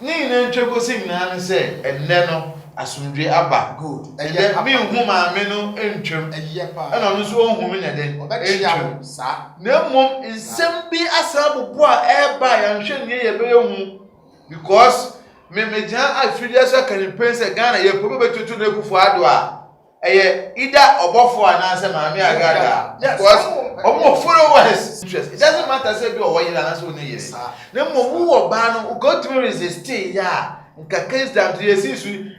Ni na ntweko sing na ne se enne no asomdwe aba good eye me hu maame no entwem eye pa na no so ohun me ne de entwem sa na mom nsem bi asabobo a eba ya nhwe ne ye be hu because me meja afidie so kan pense Ghana ye po betutu na ekufu ado a eye ida obofo ana se maame agaga because omo followers interest. It doesn't matter say be owo yira na so ne yire na mom wo ba no go to resist ya nka case down to yesu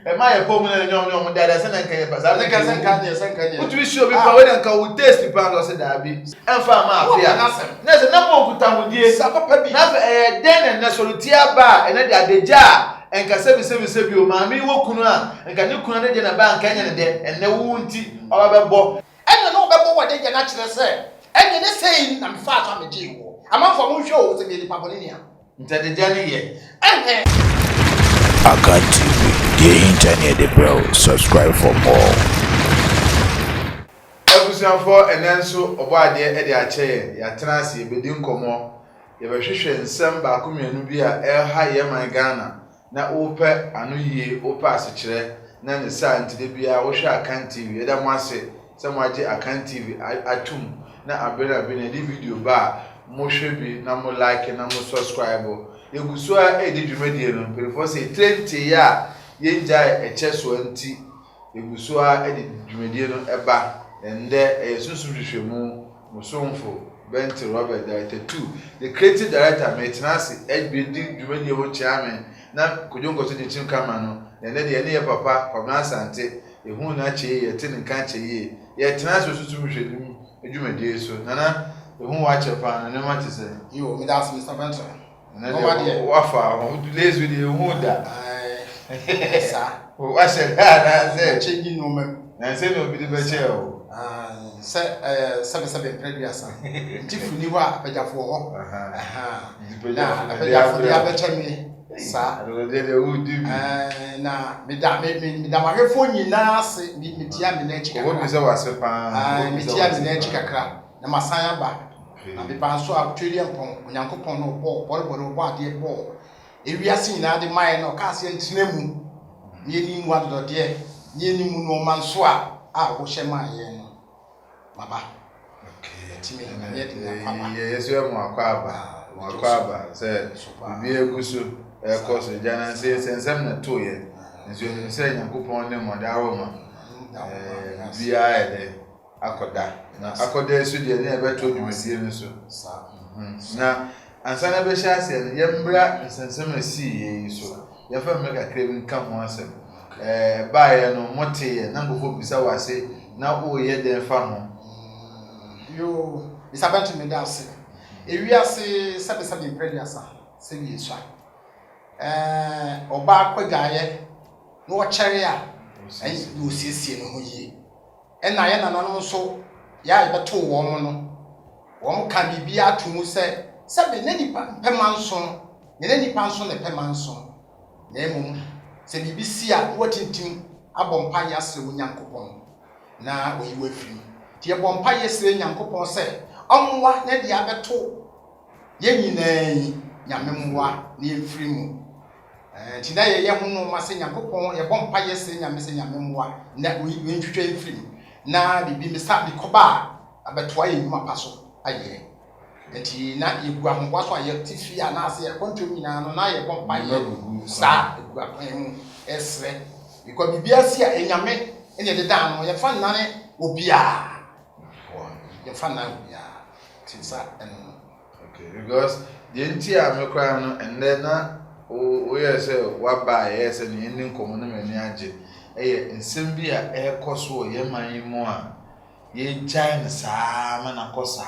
e ma ye pom na nyom dada se na nka ye pasa na nka senka utu bi show bi pa we nka wo taste pa no se da bi emfa ma afia na se na mo kuta hodie sa papa bi na den na solutia ba e na de adeja enka se bi o ma mi wo kunu a enka ne kunu na de na ba nka nya ne de enne wu nti o ba bebo enne no bebo wo de je na kire se enne ne sei na mfa aso ameji wo amafo mo hwe o se bi pa boni nia ntadeja ne ye Akan TV, the internet, bro. Subscribe for more. Ebusianfo enenso obo ade e de ache ya tenase ye bedi nkomo ye behwehwe nsem ba komianu bi a ha ye man Ghana na ope anu yie ope asechire na ne sa ntide bia wo hwe Akan TV ye da mo ase se mo age Akan TV atum na abena bi na di video ba mo hwe bi na mo like na mo subscribe yeguso a edi dwumadie no perifo se 30 ya ye nja eche so anti yeguso a edi dwumadie no eba ende susu hwehwemu musomfo Bent Robert Director 2 the creative director maintenance HBD dwumadie wo chairman na kojongo so de chinkama no ende de ne ye papa Kwabena Asante ehun na che ye te nkan che ye tenase susu hwehwemu dwumadie so nana ehun wa chepa na ne ma te se yo me das Mr. Benson wafa lazy with the huda sa wa se na se chengi no me na se no bi de be che o se previous tifu ni ho apejafo ho na apejafo ya betami sa ro de udi na me da mahwefo nyina ase mi tia me na chika wo bi se wase pa mi tia me na chika kra na masan aba na be pa so actually empon onyankopon no bo ade bo ewiase nyina de mai no ka ase ntina mu ne ni mu adodo de ne ni mu no manso a wo hye mai no baba okay timi ne de na papa yesu e mo akwa se bi egusu e course jana se sensem na to ye nso ni se nyankopon ne mo da wo ma bia e de akoda na akoda su de na ebe to dwumadie no so na ansa na be sha ase ye mbra nsensem asi ye so ye fa mega krebi nka ho asem ba ye no mote ye na ngofo bisa wase na o ye de fa ho yo isabantu me da ase ewiase sabe previous se bi so oba akwajaye no wo kere a yo siesie no ho yi ena ye na no so ya ibeto wo mo no wo ka bibia atumu se ne nipa pemanson ne nipa nso ne pemanson na emum se bibisi a wo tintim abompa ya se onyankopon na oyiwa firi tie bompa ye se nyankopon se omwa ne dia beto ye nyinaa nyamemwa na efiri mu ti na ye hu no ma se nyankopon ye bompa ye se nyame se nyamemwa na oyiwa ntwetwe efiri na bibi misa bikoba abetoa ye nyuma paso aye enti na yegu ahomwa so aye tifi ana ase ye konto nyina no na ye bompa ye sa egu apan esre biko bibi asi a enyame ene de dan no ye fa nane obia ye fa nane obia tinsa okay because the entire me cry no and then na o yes wa ba yes ni nkomo no mani age nsem bi a ekoso ye man mu a ye gyan saa ma na kosa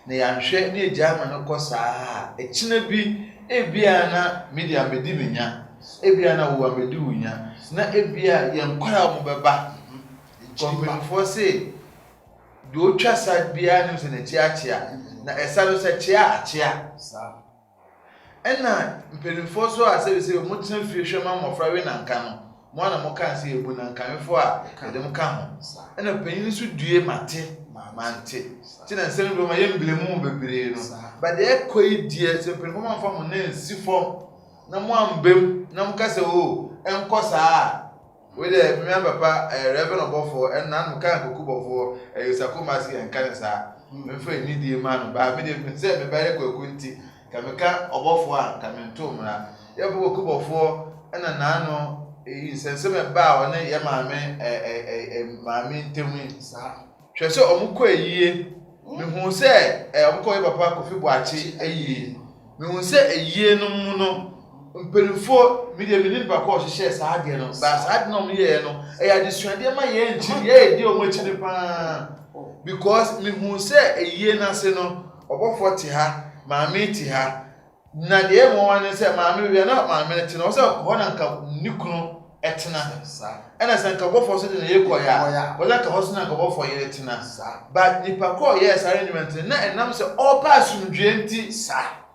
na ya hwe na gyan ma na kosa ekina bi ebia na media medi menya ebia na wo amedi wunya na ebia ye nkwara mo beba company for say do twa sad bia no se na chiachia na esalo se chiachia sa ena mpelifo so asebe mo tena fie hwe ma mofra we na nka no mo na mo kan se ebu na nkanfo a edem ka ho ena panyin so due mate ti na nsem do ma ye mblemu bebre no but e koi die se mpelifo ma fa mo na nsifo na mo ambem na mo kase o enko saa we dey me papa reverend obofo en na no kan kokubofo yosakoma si enkan saa me fa ni die man ba me dey say me bare kwakunti ka me ka obofo a ka me nto mra ye bo kokubofo ena na no sense me ba o ne ye maame maame ntemu saa hwe se omukọ eyie me hu se omukọ ye papa Kofi Boakye eyie me hu se eyie no mu no mpelifo media mini ba ko hye saa de no ba saa de no me ye no ya de suade ma ye nchi ye di o mo chiri pa because me hu se eyie na se no obofo ti ha maame ti ha na de mo wan se maame wi na maame ti no se ho na nka nikunu etena ena se nka obofo so de na ye koya wala ka ho so na nka obofo ye etena ba nipa ko ye sare ni na enam se all pass ndwe nti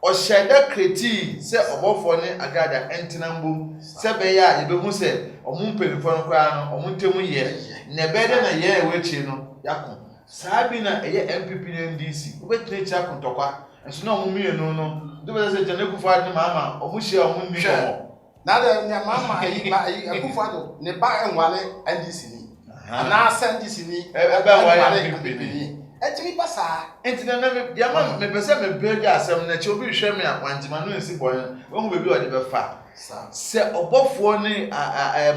o sheda kreti se obofo ne agada entena mbom se be ya ye be hu se omumpelifo no kwa no omuntemu ye ne be de na ye ewechi no yakon sabi na eye MPP ne NDC obetine cha kontokwa enso na omumienu no do be se jane kufa de mama omuhia omunni ko na da nya mama yi kufa do ne ba enwale NDC ni na NDC ni ebe enwale MPP ni etimi pasa entina na me dia ma me pese me bega asem na che obi hwe me akwantima no nsi boy ohu bebi o de be fa se obofo ni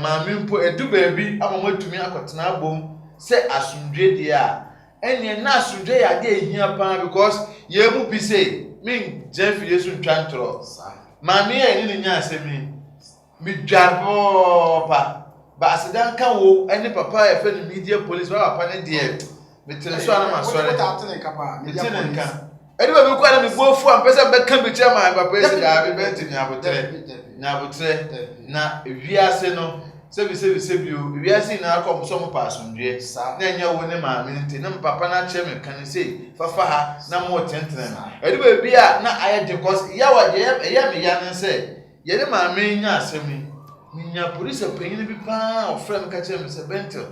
maame mpo edu bebi amamatumi akotena abom se asundwe dia ene na asundwe ya de ehia pa because ye mu bi say min Jeff Yesu ntwantro maame ya ni nya asemi mi dwabo pa ba asidan kan wo ene papa ya fe ni media police ba papa ne de metere so ana masore ta tene kapa media police edi ba bi kwa na mi bofu am pese be kan bi chama papa esi da bi benti ni abotre na wiase no sebi o wiase na akom so mo pasundwe na enya wo ne maame nti na papa na che me kan sei fafa ha na mo tentene edi ba bi a na aye de cause ya wa de ya me ya nse ye ne maame nya asemi nya police panyin bi pa ofrem ka che me se bentel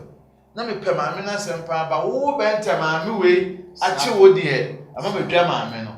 na me pe maame na sempa ba wo bentel maame we achi wo de ama me dwa maame no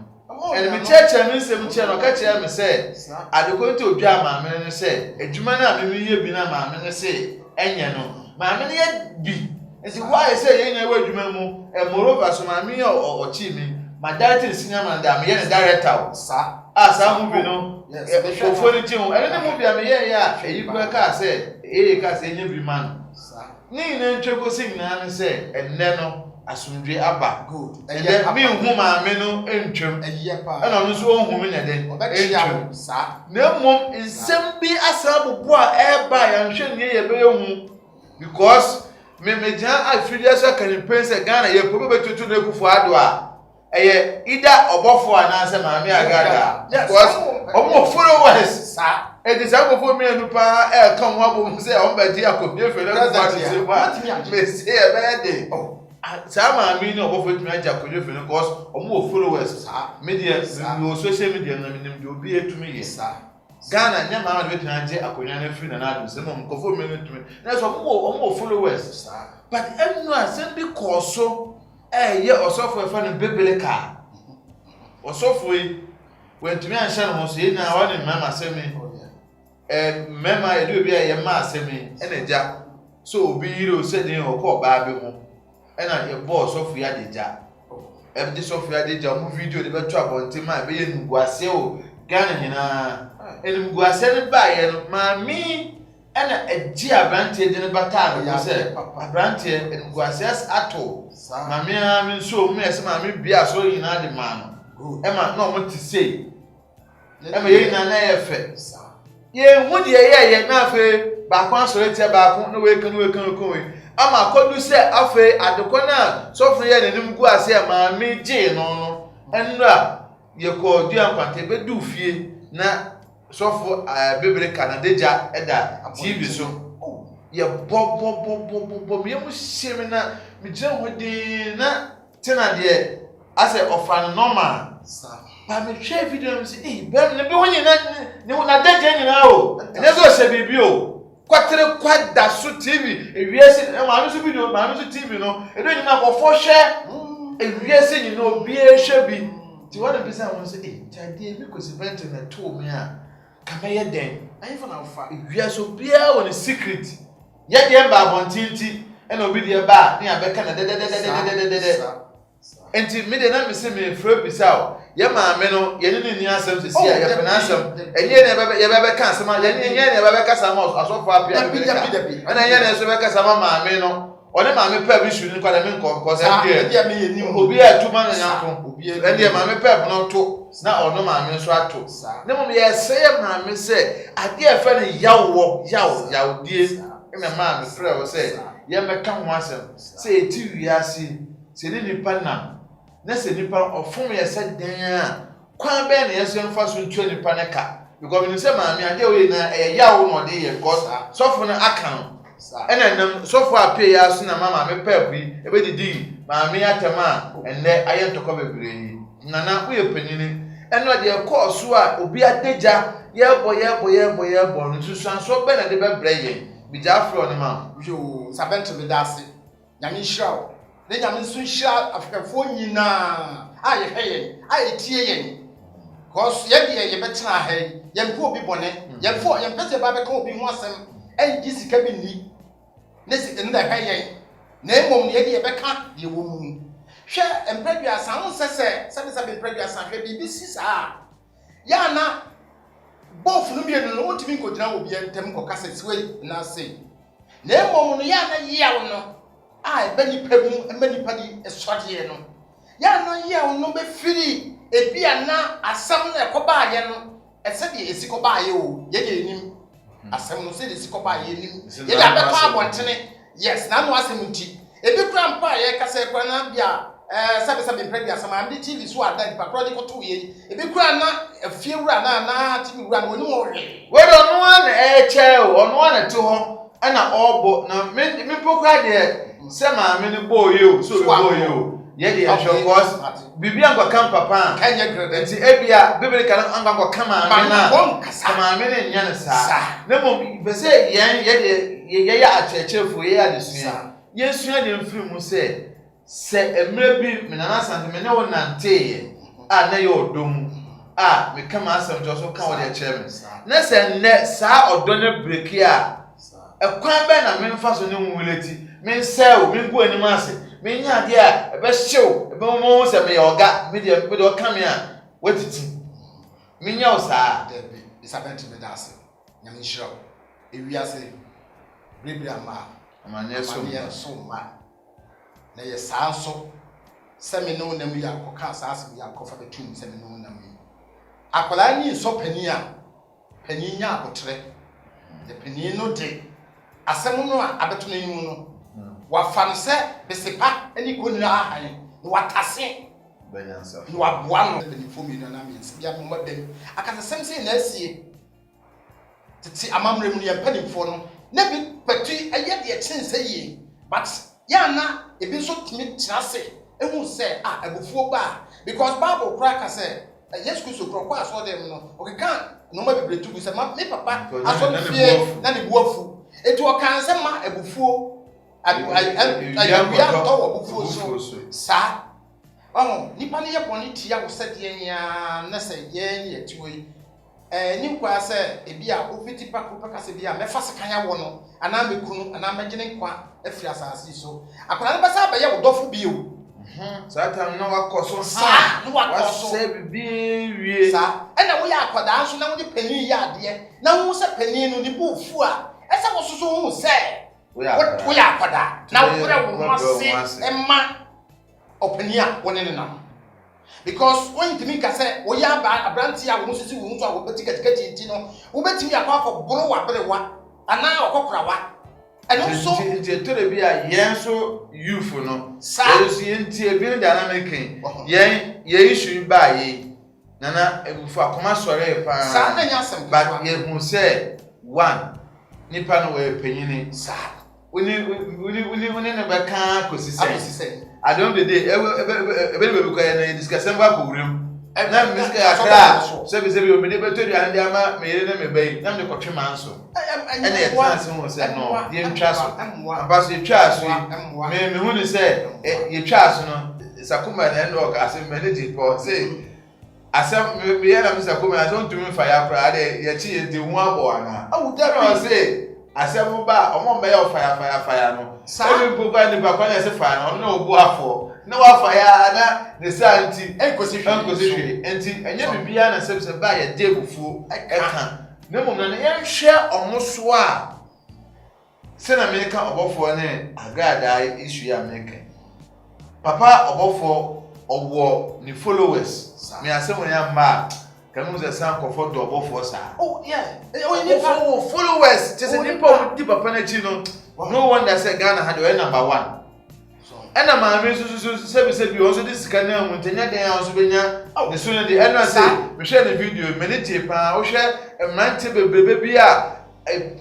and me cheche me nsem che no ka che me se adekonto odwa maame no se adwuma na me ye bi na maame no se enye no maame no ye bi enti why say ye na adwuma mu moreover so maame ye o chi mi my director senior man da me ye director sa mu bi no ofo ni chi ho ene mu bi me ye ya eyi ko ka se ka se enye bi man sa ni na ntweko sing na ne se enne no asundwe aba good eye mi hu maame no entwem eye pa ena no so hu me ne de entwem sa na mom nsem bi asabobo a eba ya nhwe ne ye be hu because me meja afidia so kan pense Ghana ye ko be tutu na kufu ado a eye ida obofo ana se maame agada because omo followers sa e de sa go me anu pa e kan wa bo se o ba di akobie fere ko ba ti se ba me se e be de sama mi no obofo tumi aja akobie fere because omo followers media no social media na minim de obi etumi ye Ghana nya ma de tumi aje akonya na free na na adu se mo nkofo me no tumi na so omo followers but enu asem bi koso ye osofo efa no bebeleka osofo yi wentumi anhye no so yi na wa ne mama asemi mema edu bi ye ma asemi eneja so obi yire o se den o ko ba be mu ena ye bo osofo ya deja de sofo ya deja mu video de beto abonte ma be ye nuguase o Ghana nyina enuguase ne ba ye no ma mi ena eji abrante de ne bata no se abrante enuguase ato ma mi a mi so mu ese ma mi bia so yina de ma no e ma no mo ti sei e ma ye na ye fe ye hu de ye na afa ba kwa so retia ba ko no we kan we ama kodu se afa adekona sofo ye nanim gu ase ma mi ji no enra ye ko du ankwante be du fie na sofo bebere kanadeja eda TV so ye bo me mu sheme na me gye ho de na tena de ase ofan normal ba me hwe video me say bem ne bi ho nyina na deja nyina o ene so hye bibi o kwatere kwada so TV ewiese ma no so video ma no so TV no edo nyina ko fo hwe ewiese nyina obi ehwe bi ti wona bisa won say tade mi ko se vent na to me a kameye den ayi for na fa wia so bia won secret ye de ba abontinti ena obi de ba na abeka na de enti me de na me se me frɛ bisa o ye maame no ye ne ni asɛm sesi a ye pena asɛm enye ne ye be ka asɛm a ye ne be ka asɛm asofo apia ana ye ne so be ka asɛm maame no one maame pɛ bi shu ni kwa na me nkɔ sɛ obi a tuma na yanko ene maame pɛ no to na ono maame so ato ne mom ye sɛ ye maame sɛ ade a fa ne yawdie ina maame frɛ wo sɛ ye meka ho asɛm sɛ eti wiase sɛ ni nipa na sɛ nipa ɔfom ye sɛ dan a kwan bɛ na ye so mfa so ntua nipa ne ka because when say maame ade we na yawo no de ye because sofo no aka no ena nam sofo apie ya so na maame pɛ bi ebe didi maame atama enne aye ntokɔ bebree nana wo ye panini eno de kɔ so a obi adagya ye bɔ no susan so bɛ na de bɛbrɛ ye bija afro no ma yo sabento be dase nyame hira ne nyame nso hira afɛfo nyina a ye hwɛ a ye tie yen cause ye de ye betena ha ye mpo obi bɔne ye mpese ba bɛka obi ho asɛm engi sika bi ni ne sika nda hwɛ yen na emom ye de ye bɛka ye wo mu hwɛ empraduasa ho sɛsɛ sɛbe empraduasa hwɛ bibi sisa ya na bof no bienu no wotimi nkodina obi entem kokasa siwe na sei na emom no ya na yew no a ebe nipa di esode no ya no yew no be firi ebia na asam na ekoba ye no ese de esikoba ye o ye de enim asam no se de esikoba ye enim ye da be kwa abontene yes na no asem nti ebi kura mpa ye kasa ekwa na bia sabe impredi asam am de TV so ada nipa kura de koto ye ebi kura na afie wura na TV wura no oni wo hwe we do no na eche o ono na to ho ana obo na me pokra de se maame ne boye o so be boye o ye de ahwe cause bibi anko kan papa kanya grade nti ebia bibiri kan anko kan maame na maame ne nya ne sa na mo be se yen ye ya achechefo ye ya de sua ye sua de mfiri mu se emre bi menana sante me ne wo nante a na ye odom a me kama asem jo so kan wo de chere me na se ne sa odo ne breki a ekwan be na me mfa so ne nwuleti me sel me bu anim ase me nya de a ebe hyew ebe mo se me yoga me de o kam ya watiti me nya o sa de bi isabent me da ase nya me hyew ewi ase brebra ma amane so ma na ye sanso se me no nam ya koka asase ya kofa betum se me no nam akola ni so pani a pani nya abotre de pani no de asem no a abeto no yimu no wa fan se besepa ani ko ni ahan no watase banyansa no aboa no de fomi no na me bia mo madam akasa sem se na asie titi amamre mu ye panimfo no na bi patu aye de chense yi but ya na ebi so timi tinase ehu se abufuo ba because bible crack say yes Kristo kro kwa so dem no okeka no ma bebre tu se ma me papa aso fie na ne buafu etu okan se ma abufuo ayawia to abufuo so sa nipa ne ye boni tia wo se de nya na se ye ne atuoi ni kwa se ebi a ofiti pakro paka se bia me fa se kan ya wo no ana mekunu ana magene kwa afiri asase so akwana ne basa abaye wo dofo bio Satan no wakoso sa no wakoso se bibi wie sa ena wo ya akwada nso na wo de pani ya ade na wo se pani no ni bufu a ese wo soso hu se wo ya akwada na wo re wo ase emma opani a wo ne na because when you think say wo ya ba abranti a wo sisi wo nso a wo betikati nti no wo betimi akwa boro wa bere wa ana okokora wa eno so tore bi a yen so youth no so enti ebi no dynamic yen issue ba ye nana ebufu akoma sore pa sa na nya sem but ye hu say one nipa no we panyini sa uni ne be kan kosise at the end of the day ebe ko na discuss ba ko wurim na miska akra so be o me de beto duane de ama me yere na me bai na me ko twe manso ene e transe ho se no de ntwa so aba so twa so me hu ni se ye twa so no sakuma na ndo ka se me de po se asem me ya na Mr. Kome asem ntumi fa ya kra de ye chi ye di hu abo ana awu da no say asem ba omo be ya fire no e bi ba ni ba kwa na se fire no na obu afọ na wa fire na the santi enkosi hwe enti enye bibia na se ba ye de bufu eka na mom na ye hwe omoso a se na me ka obofo ne agrada issue ya me ka papa obofo owo ni followers me asem ya ma kanu ze san kofo do obofo sa oh yeah followers just the people di papa na chi no no wonder say Ghana had the number 1 ena ma me so sebi also this scan na mu ntenya den also benya ne so ne de ena say me share the video me ne tie pa wo hwe emrante bebrebe bi a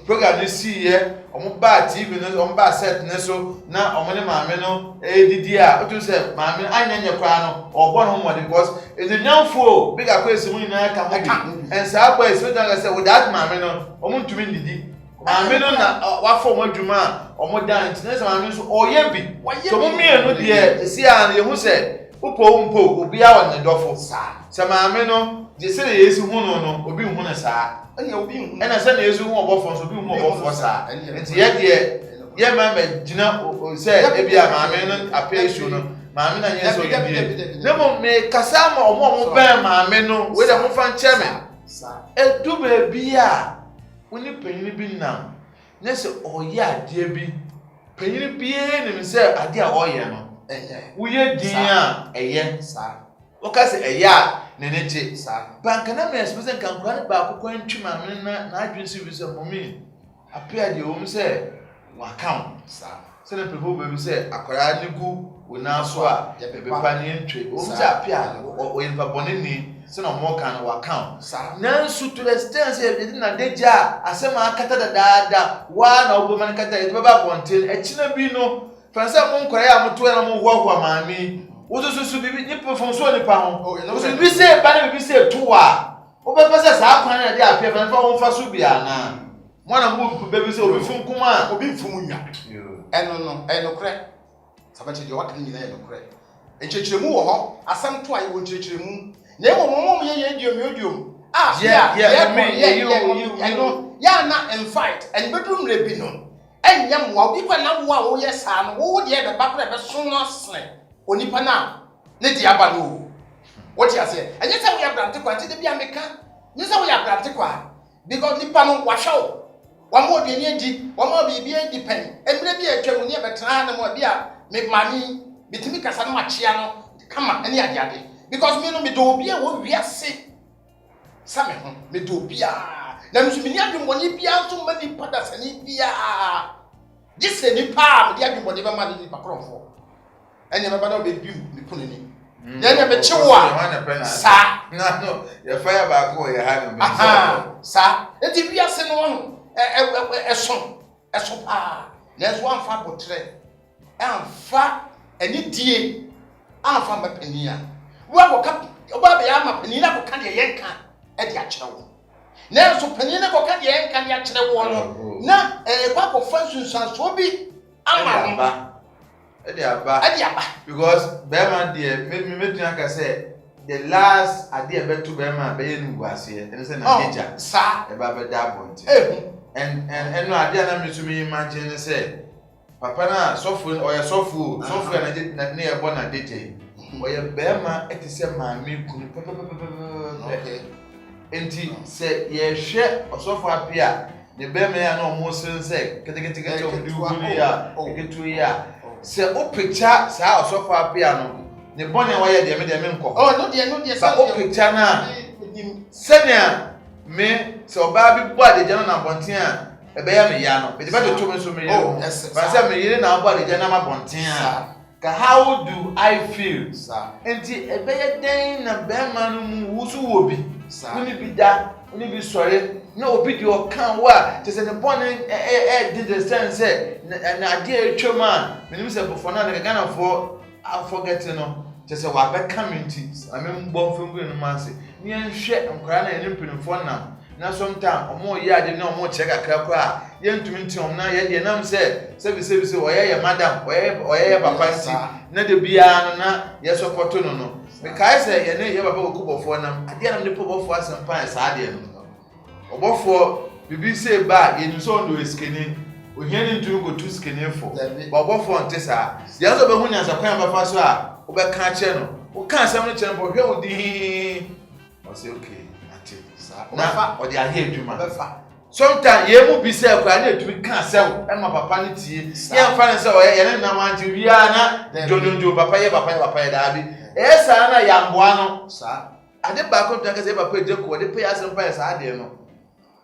program ni see here omo ba TV no omo ba set ne so na omo ne maame no edidi a otu say maame anyanye kwa no obo no mo because is the nyanfo big akwesi mu nyina ka mo and sa akwa esi don say without maame no omo ntumi ndidi maame no na wa fo mo adwuma omo dan ntine say maame so oye bi so mo mienu de esi a ye hu say upo obi a won ne dofo sa maame no je say yesu hu no obi hu ne sa ena se na yesu hu obofo so bi hu obofo sa enti ye ma gina say ebi a maame no appeal no maame na yesu obi ne mo me kasa ma omo ben maame no we de mo fa nche me edu be bi a woni panyin bi nam ne se oye ade bi panyin bi ne me se ade a oye no uye din a eye o ka se eye a ne ne che banka na me espese kan kwa ba akokwa ntwi maame na adwensi bi se momi apia de o se wa kam se ne people be se akwara ne gu wona so a be pa ne ntwe o se apia o yin pa bonini se na mo kan wa kam nansu to the extent say be na deja asema akata da wa na obo man kata e ba bonten e china bi no fansa mo nkora ya moto na mo hoho maami wozuzu bibi ni performance ni pa ho wozu bi se ba na bi se to a o be pese sa akwan na de apia fa wo fa so bia na mo na mo be se obi fun kuma obi fun nwa eno kre sabache de wakan ni na eno kre enchechiremu wo ho asam to ayi wo enchechiremu na emo mo ye diom ya na invite and bedroom rebi no enyam wa obi kwa na wo ye sa no wo de be ba kra be so no sne onipa na ne di aba no wo ti ase enye se wo ya brante kwa ti de bia meka nye se wo ya brante kwa because nipa no wa hwe wa mo de ni di wa mo bi di pen emre bi atwa mu ne be tra na mo bia me mani bitimi kasa no achia no kama ene ade because me no me do bia wo wiase same ho me do bia na me so me ni adwumoni bia so ma ni pada sani bia gise ni pa me di adwumoni ba ma ni pakrofo enya me ba do be biu me punani enya me chewa sa no ya fire ba ko ya ha me sa enti wiase no no eson pa na so amfa botre amfa eni die amfa mapania wo ko ka oba be ya mapania na ko ka de yenka e de akere wo na so pania na ko ka de yenka de akere wo no na kwa ko fansunsan so bi ama e de aba because be man de me tun aka say the last ade betu be man be yenu ase e say na deja sa e ba be da bonti and no ade na me to me imagine say papa na sofu oya sofu na ne e bo na deje oya bema etise maami kunu okay enti se ye hwe osofu apia ne bema ya na omo sense ketekete oduguru ya eketu ya se o picture sa osofu apia no ne bone wa ye de me nko no de sa o picture na senia me se oba bi bo ade jana na bonten a ebe ya me ya no be de to me so me ye ba se me yire na bo ade jana ma bonten a ka how do I feel enti ebe ye den na be ma no mu wusu wo bi uni bi da uni bi sore na obi di o kan wa te se ne bone did the sense na ade etwema menim se before na ga na for forget no te se wa be community ame mbo fengu no manse ni enhwe nkora na ene mpinfo na sometime omo ye ade na omo che kakra kwa ye ntumi nti om na ye de nam se oye ye madam oye papa nti na de bia no na ye support no Because ye ne ye baba okubofo nam ade nam ne pobofo asempa sa ade no obofo bibi say ba ye nso ndo eskeni ohiani ntu go tu skeni fo obofo nte sa ye so be hunya sa kwan ba fa so a obeka che no o kan asem no che no hwe odi o say okay ate sa na o de ahe adwuma sometimes ye mu bi say kwa na etumi kan asem e ma papa ne tie ye mfa ne say o ye ne nam ante bia na jojojo papa ye da bi esa na yamboa no sa ade ba ko twa kase papa je ko de pe asem pa sa ade no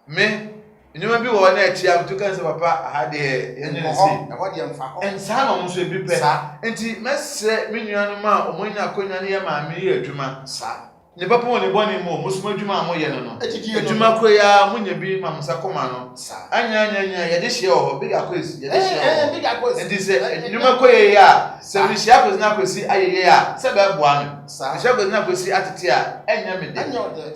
me nyoma bi wo na echi am to kan se papa ade ye ne si e ho de mfa ho ensa na mo so bi pe enti mesre me nuanu ma omonya akonya ne ye ma me ye adwuma sa ne papa woni boni mo musuma adwuma mo ye no no adwuma ko ya munya bi ma msa koma no anya ye de hye ho big akwesi ye de hye big akwesi enti se adwuma ko ye ya se mi hye akwesi na akwesi ayeye ya se ba boa me hye akwesi na akwesi atete a enya me de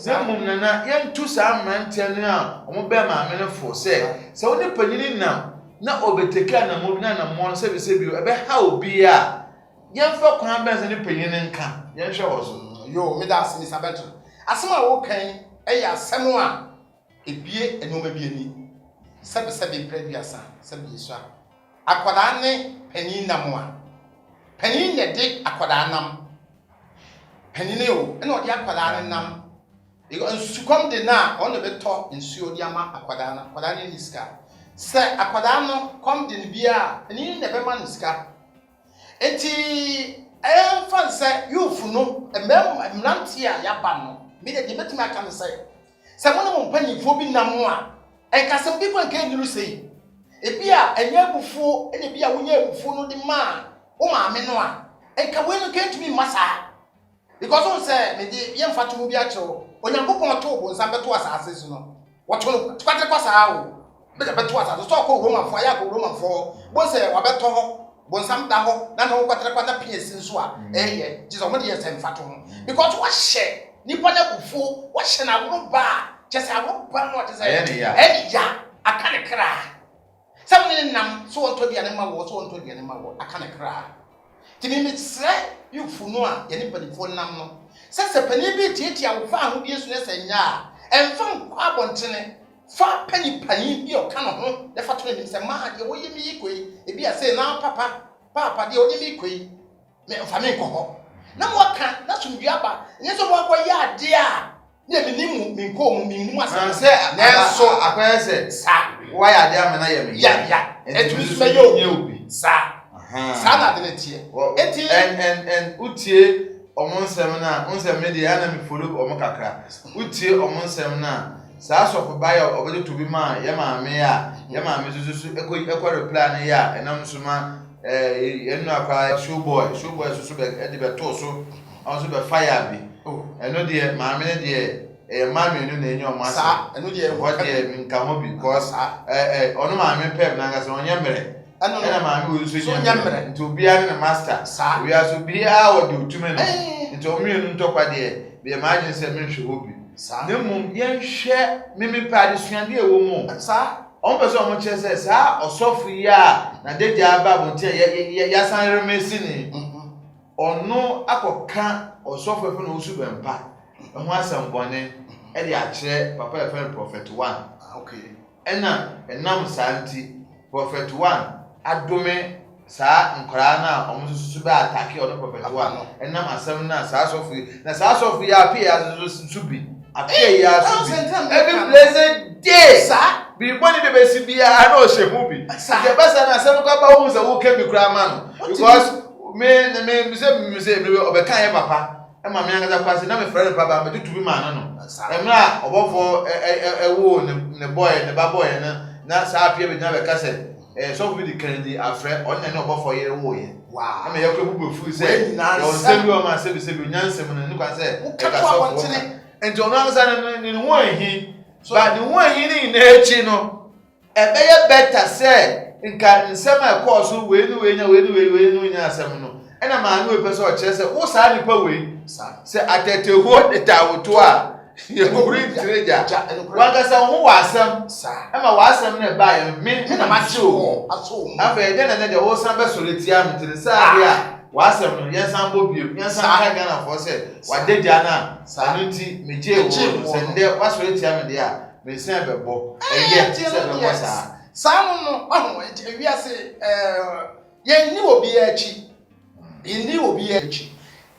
na mum na ye ntu sa mrante ne a omo be ma me ne fo se woni panyini nam na obeteka na mo na mo se bi bi ebe ha obi a ye mfa kwan ben se ne panyini nka ye hwe wo so yo me da asini sabeto asema wo kan eya asemo a ebie enoma bi ani sebe previous sebe yesu akwada ne panin nam a panin ne de akwada nam panin yo ena odi akwada ne nam nsukom de na on ne beto nsuo di ama akwada ne niska se akwada no kom de bia panin ne be ma niska enti fan say you no mlanti a yaba no me de betimi aka no say mo no mo panifo bi nam a enkasem bi kwan kan niru sei ebi a enya bufuo ene bi a wonya bufuo no de ma o ma me no a enka we no kan tumi masa because on say me de ye mfa to bi a kiro onyankopon to bo nsa beto asase so no woto no kwate kwasa o be de beto asase so ko Roman fo ya ko Roman fo bo say wa beto ho bonsam da ho na no kwata piesi nso a ye Jesus mo de yesem fato ho because what share nipa na kufu what share na wo ba just awo ba no te say eni ya aka ne kra sam ne nam so won to bia ne ma wo so won to bia ne ma wo aka ne kra timi mi sre you fu no a ye nipa ni fo nam no se pani bi tietia wo fa ho bi esu ne senya a emfa nkwa abontene fa pani bi o ka no ho de fa to ne se ma de wo ye mi yikoi ebi ase na papa de o de mi yikoi me fa me ko na mo ka na sumdua ba nye so mo akwa ya ade a na me nimu me ko mu me nimu asa se na so akwai se sa wa ya ade a me na ye me ya etu so me yo obi sa na de ne tie eti en utie omonsem na onsem me de ya na me follow omo kakra utie omonsem na sa so ba ya obedo to bi ma ye ma me susu eko reply na ya enam so ma enu akwa showboy susu be e de be to so on so be fire bi eno de ma me de ma me nu na enyo ma sa eno de what de nka mo because ono ma me pep na nga so onye mere ena ma me wo so onye mere nto bia na master we are so bia wo de otume no nto me nu ntokwa de be imagine say me hwe hobi ne mum yen hwe mimi pa de suande e wo mu sa on person mo che say sa osofu ya na deje aba bonte ya san remesi ni ono akoka osofu efe no usu bempa ho asam bone e de a kire papa efe prophet 1 okay enam santi prophet 1 adome sa nkora na omususu be attack ono prophet 1 enam asam na sa sofu ya pe ya subi apia ya subi every blessed day sa bi boni be besi bia na o shemu bi je basa na asam ko ba wo wo ke bi kura ma no because me say me obeka ye papa e ma me anga kwase na me friend papa me tutu bi ma no emra obofo wo ne boy ne ba boy na sa apia bi na be kase so bi di kandi afre on na obofo ye wo ye wow me yakọ bubu fu say o se bi o ma se bi nyansem no kwa say e ka so fo enti ono anga na ni ho ehi ba ni ho ehi ni na echi no ebe ye better say nka nsem e ko so we ni nya asem no ena ma anu epe so o kire say wo sa nipa we say atete ho detawoto a ye kuri treja wanga sa ho wasam ema wasam na ba ye me na ma chi wo aso afa de na de wo san be soletia mtire sa dia wasɛm no yɛnsan bɔ bio yɛnsan ka Ghana for sɛ wadagya na ano nti megye wo sɛ ndɛ wasɔre tia me de a mesan bɛbɔ ɛyɛ sɛ bɛbɔ saa no ɔho ewiase yɛnni obi akyi yɛnni obi akyi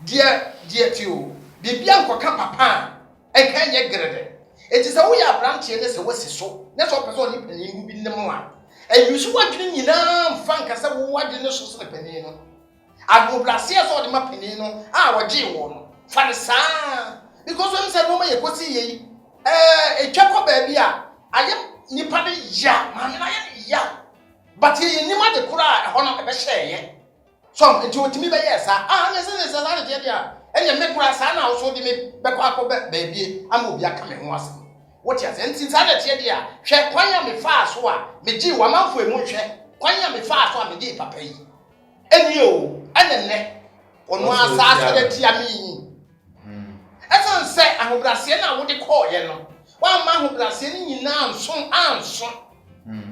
deɛ tio bibia nkɔka papa ɛka nyɛ grede eti sɛ woyɛ abranteɛ ne sɛ wasi so ne sɛ ɔpɛ sɛ ɔne panyin bi ne mu a ayusu wadwene nyinaa mfa nkasa wo wadwene so sɛ panyin no agobrase sɛ ɔde ma panyin no a wɔgye wo no fa ne saa because when say no ma yɛ kosi yɛ etwa kɔ baabi a ayɛ nipa ne ya ma me na yɛ ya but yɛ nima de kura ɛhɔ no ɛbɛhyɛ yɛ so enti otimi bɛyɛ saa ne sɛ saa ne deɛ a ɛnyɛ me kura saa na wo so de me bɛkɔ akɔ baabi ama obi aka me ho asɛm what you say enti saa na deɛ a hwɛ kwan ya me fa so a me gye wa manfo emu hwɛ kwan ya me fa so a me gye papa yi ɛni o ɛnɛnɛ ɔno asa de tia me ɛsan sɛ ahobrɛase na wo de kɔɔ yɛ no wa ma ahobrɛase ni nyinaa anso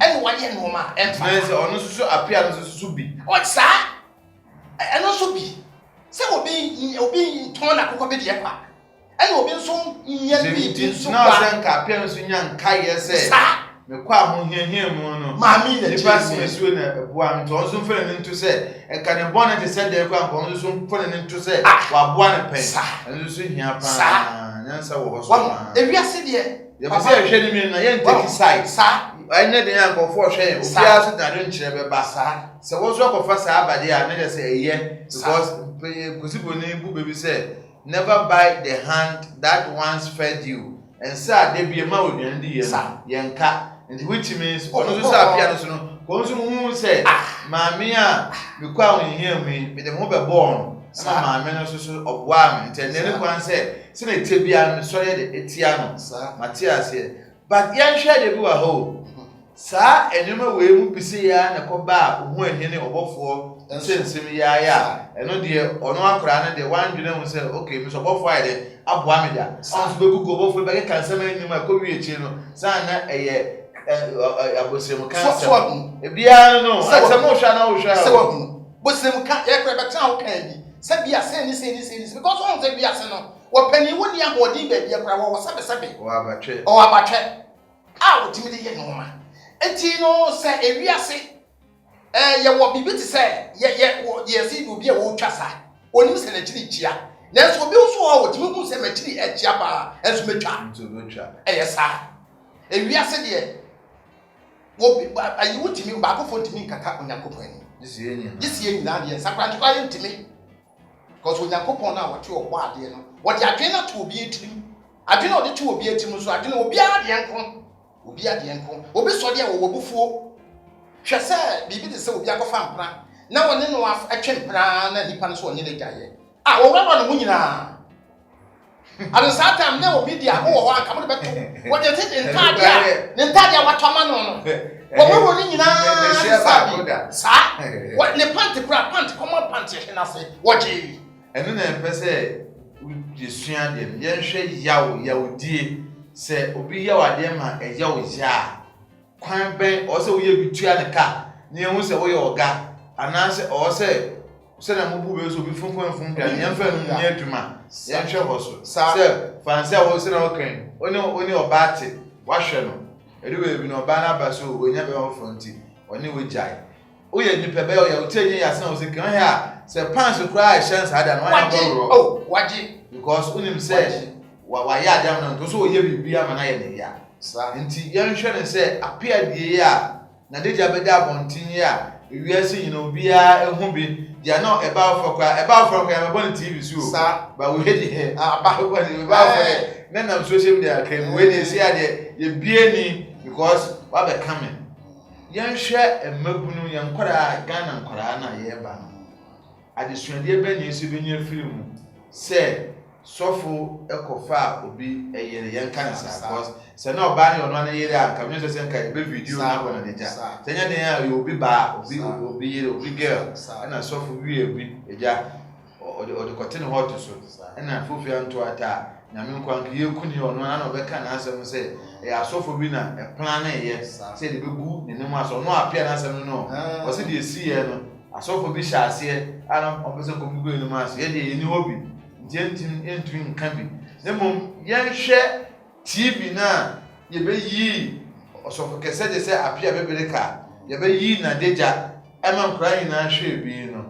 ɛne wayɛ no ma ɛmfa sɛ ɔno so apia no so bi o saa ɛno so bi sɛ obi tɔn na kokɔ bi de kwa ɛne obi nso nya bi nso na sɛ nka apia no so nya nka yɛ sɛ me kwa ho hiahia mu no maami na nipa sɛ na ɛboa me to nso mfɛn ne nto sɛ ɛka ne bɔne te sɛ de kwa nkɔm nso mfɛn ne nto sɛ waboa ne pɛn ɛno so hia pa nyansa wɔ hɔ so ma ewiase deɛ yɛ sɛ hwɛ ne mi na yɛn take side ɛnyɛ de yan kɔfo hwɛ obiara so na de nkyerɛ bɛba sɛ wo so akɔfa saa abade a ne de sɛ ɛyɛ because kusiboni bu baby sɛ never bite the hand that once fed you and say de bi ma oduan di yɛ nka and which means ono so sa apia no so no ko nso hu sɛ maame a me kwa ohihia me de mo bɛbɔ no na maame no so ɔboa me nti ne kwan sɛ na etebia no sɔre de etia no Matias but yɛnhwɛ de bi wa ho saa enema we mu bisi ya na kɔba a ohu ahine ɔbɔfoɔ nsensem ya ɛno de ɔno akora no de wandwene hu sɛ okay me so ɔbɔfoɔ ayɛ de aboa me da ɔnso begugu ɔbɔfoɔ bɛka kansɛm anim a kɔwie ekyir no saa na ɛyɛ abosem kansɛm ebia no asɛm wo hwa na wo hwa sɛ wo bosem ka yɛ kora bɛtena wo kan bi sɛ bia sɛ ni because on sɛ bia sɛ no wɔpani wo ni ahoɔden baabi akora wɔ sɛbesɛbe abatwɛ a wotimi de yɛ noma enti no sɛ ewiase yɛ wɔ bibi te sɛ yɛ si obi a wo twa sa onim sɛ na kyiri kyia nanso obi nso hɔ wotimi hu sɛ ma kyiri akyia ba enso metwa ɛyɛ saa ewiase deɛ wo ayi wotimi ba akofo ntimi nkaka onyankopɔn ani gisiye nyina deɛ sakra ntwa yɛ ntimi because onyankopɔn na wɔte ɔbɔ adeɛ no wɔde adwene na to obi etirim adwene ɔde to obi etirim so adwene obi adeɛ nko obi sɔde a wɔ bufuo hwɛ sɛ bibi de sɛ obi akɔfa mpra na wɔne no atwe mpra na nipa no so ɔne ne gyaye wɔwura no ho nyinaa ade saa time na obi di a wo wɔ hɔ anka mo de bɛto wɔde te ntade a watɔma no wɔwura no nyinaa saa ne pant kura pant kɔmɔ pant hɛ na se wɔgye ɛno na ɛpɛ sɛ yɛsua deɛ yɛnhwɛ yawdie sɛ obi yaw adeɛ ma ɛyaw ya kwan bɛn ɔsɛ woyɛ bitua ne ka ne yɛhu sɛ woyɛ ɔga anaasɛ ɔsɛ na mobu bɛ so obi funfun pia ne yɛmfa no nyɛ adwuma yɛnhwɛ hɔ so sɛ fanse a wɔsɛ na wɔkan one ɔbaa te wahwɛ no ɛde baabi na ɔbaa no aba so ɔnya bɛma foforɔ nti ɔne wɔgyae woyɛ nipa bɛyɛ ɔyɛ wotie nyɛ yɛasena wo sɛ kan hɛ a sɛ pants koraa ɛhyɛ nsaa da no wagye because wonim sɛ wayɛ adam no nto so wɔyɛ biribi ama no ayɛ ne ya nti yɛnhwɛ ne sɛ apeadie a na degya bɛda abɔnten yi a ewiase nyina obiara ehu bi dia na ɛbaafo koraa yɛbɛbɔ ne TV so ba wo hedi he ɛbaafo ne nam social media kan we ne si ade yɛbie ni because wabɛka me yɛnhwɛ mmagunu yɛnkwara Ghana nkwara na yɛba no adesuadeɛ bɛ ne so bɛnya firi mu sɛ sɔfo ɛkɔfa obi ɛyere yɛnka ne saa because sɛ na ɔbaa ne ɔno na yere a nka mene sɛ nka ɛbɛ video na abɔ na de gya sɛ nyɛ den a obi baa obi yere obi girl ɛna sɔfo wie obi egya ɔde kɔte ne hɔ to so ɛna fofia nto ata nyame nkwa nka yɛku ne ɔno na ɔbɛka na asɛm sɛ ɛyɛ asɔfo bi na ɛplan na ɛyɛ sɛ de bɛgu ne nim aso ɔno apia na asɛm no ɔsɛ de esi yɛ no asofo bi hyase ana obeso komugo enu mas ye de eni hobi ntentim entumi nka bi nemom yenhwe TV na ye be yi osofo kese de se apia bebeleka ye be yi na deja ema nkura nyina hwe bi no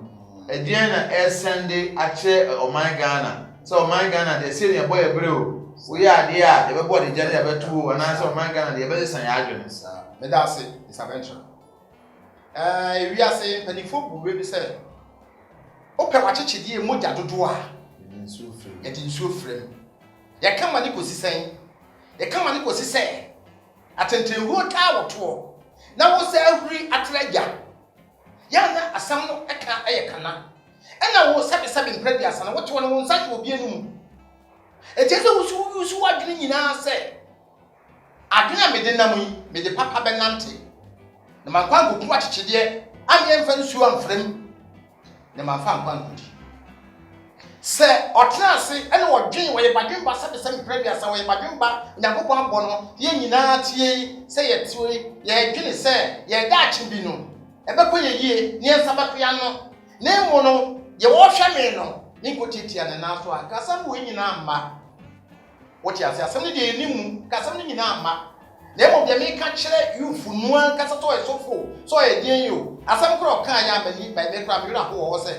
edien na sende ache oman Ghana so oman Ghana de se ne boy ebreo we ade a ye be boy de jare ye be tuo na so oman Ghana de ye be san ya adwene sa me da se isabentra we are saying penifo buwe bi se ope wachechidi e moja dodo a ye di nsuo frem ye kama ni kosi sen ye kama ni kosi se atentenwo ta woto na wo se ahuri atreja ya na asam no eka kana ena wo sabe mpredi asana woto no wonsa ke obi enum etese wusu wadwene nyina se adwene a mede nam yi mede papa benante na makwango ku achechide ame emfa nsuo amfrem na mafa nkwango se otenase ena wodwen wo ye badwen ba sabe mpredi asa wo ye badwen ba nyakopon abo no ye nyina tie se ye tiwe ye dwene se ye da achi bi no ebekọ ye yie ne nsabakya no ne mu no ye wo hwe me no ni kotitia ne na so aka sam wo nyina amma wo ti ase asam ne de enimu ka sam ne nyina amma ne mo bia me ka kire yufu nu an ka sato esofo so ye den yo asam kro ka ya mani ba me kra me ra ho wo se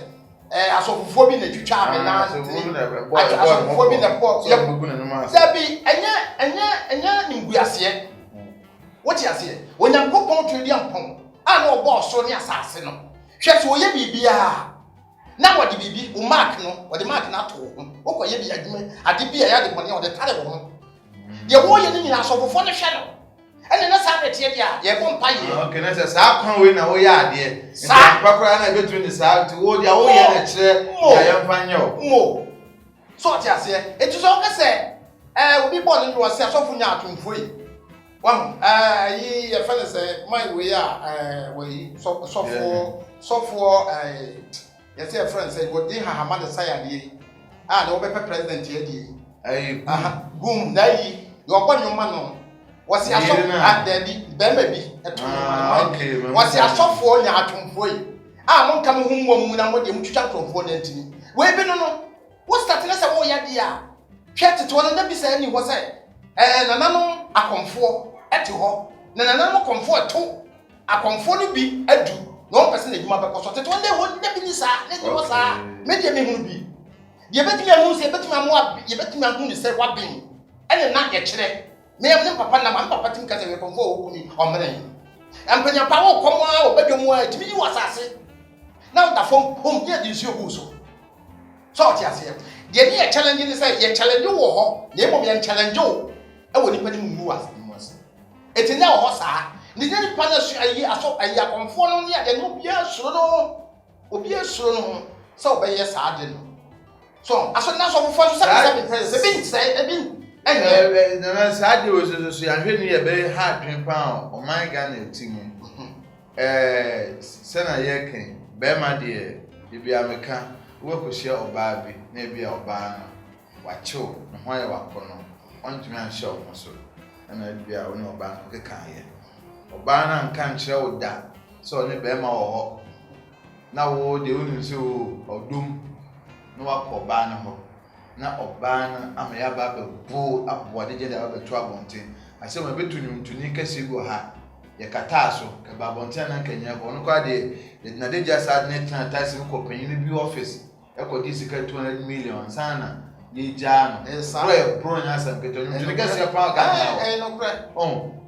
asofofo bi na twitwa me na asofofo bi na po ye bugu na ma sabi enya nimguase wo ti ase onyankopon to di ampon ana obo so ne asase no hwe so ye bibia na wodi bibi o mark no wodi mark na to ho okoye bi adwuma ade bia ya de bone o de tare wo ho ye wo ye ni nyina so fofo ne hwe no ene na sa betie dia ye bo mpa ye okay na sa kwan we na wo ya ade nta pakra na betu ni sa ti wo dia wo ye na kire ya ye mfa nye o mo so ti ase etu so ka se obi bo ne wo se asofo nya atumfo yi wan yi ye fa ne se my we a we sofo yes your friend say go dey hahama de sayade na wo be president ye die gum na yi yo gba nyoma no wasi asofo adabi be ma bi eto no wasi asofo nya atumfo yi mo nka mo humwom na mo de mo twitwa atumfo na ntini we bi no wo start na se wo ya die a hwete to no na bi say ni wo say nanano akomfo eti ho na nanano komfo eto akomfo no bi adu no person eduma be koso tete wonde wo de bi ni sa ne de wo sa me de me hunu bi ye betimi amu se betimi amu ye betimi amu ni se wa bin ene na ye kire me am ne papa na ma papa tim ka se we komfo wo kumi o mren ampanya pa wo komo a obedwom a timi yi wasase na da fom hom ye di nsuo bu so ti ase ye ni ye challenge ni say ye challenge wo ho na emo ye challenge wo e wo ni pa ni mu was eti na wo ho sa ni ni pa na su ayi aso ayi akonfo no ni ade no bia suro no so be ye sa ade no so aso na so fo so sabi president be say e bi na sa ade wo so ya hwe ni ye be ha adwen pa o man Ghana etimu se na ye ken be ma de bi ameka wo ko hia oba bi na bia oba na wa chew na ho ya wakono ontumi an hia o so na bia wo na oba ko ka ye oba na nka nkyere wo da so ne be ma wo ho na wo de wonu so odum no wakọ oba na ho na oba na ama ya ba be bo abo de je da ba to abonten ase ma betu ntuni kase go ha ye kata so ka ba abonten na nkanya ko no kwa de na de just add net na tax ko panyin bi office e ko di sika 200 million sana ye ja no bro nya san peto ntuni kase pa ka na no kre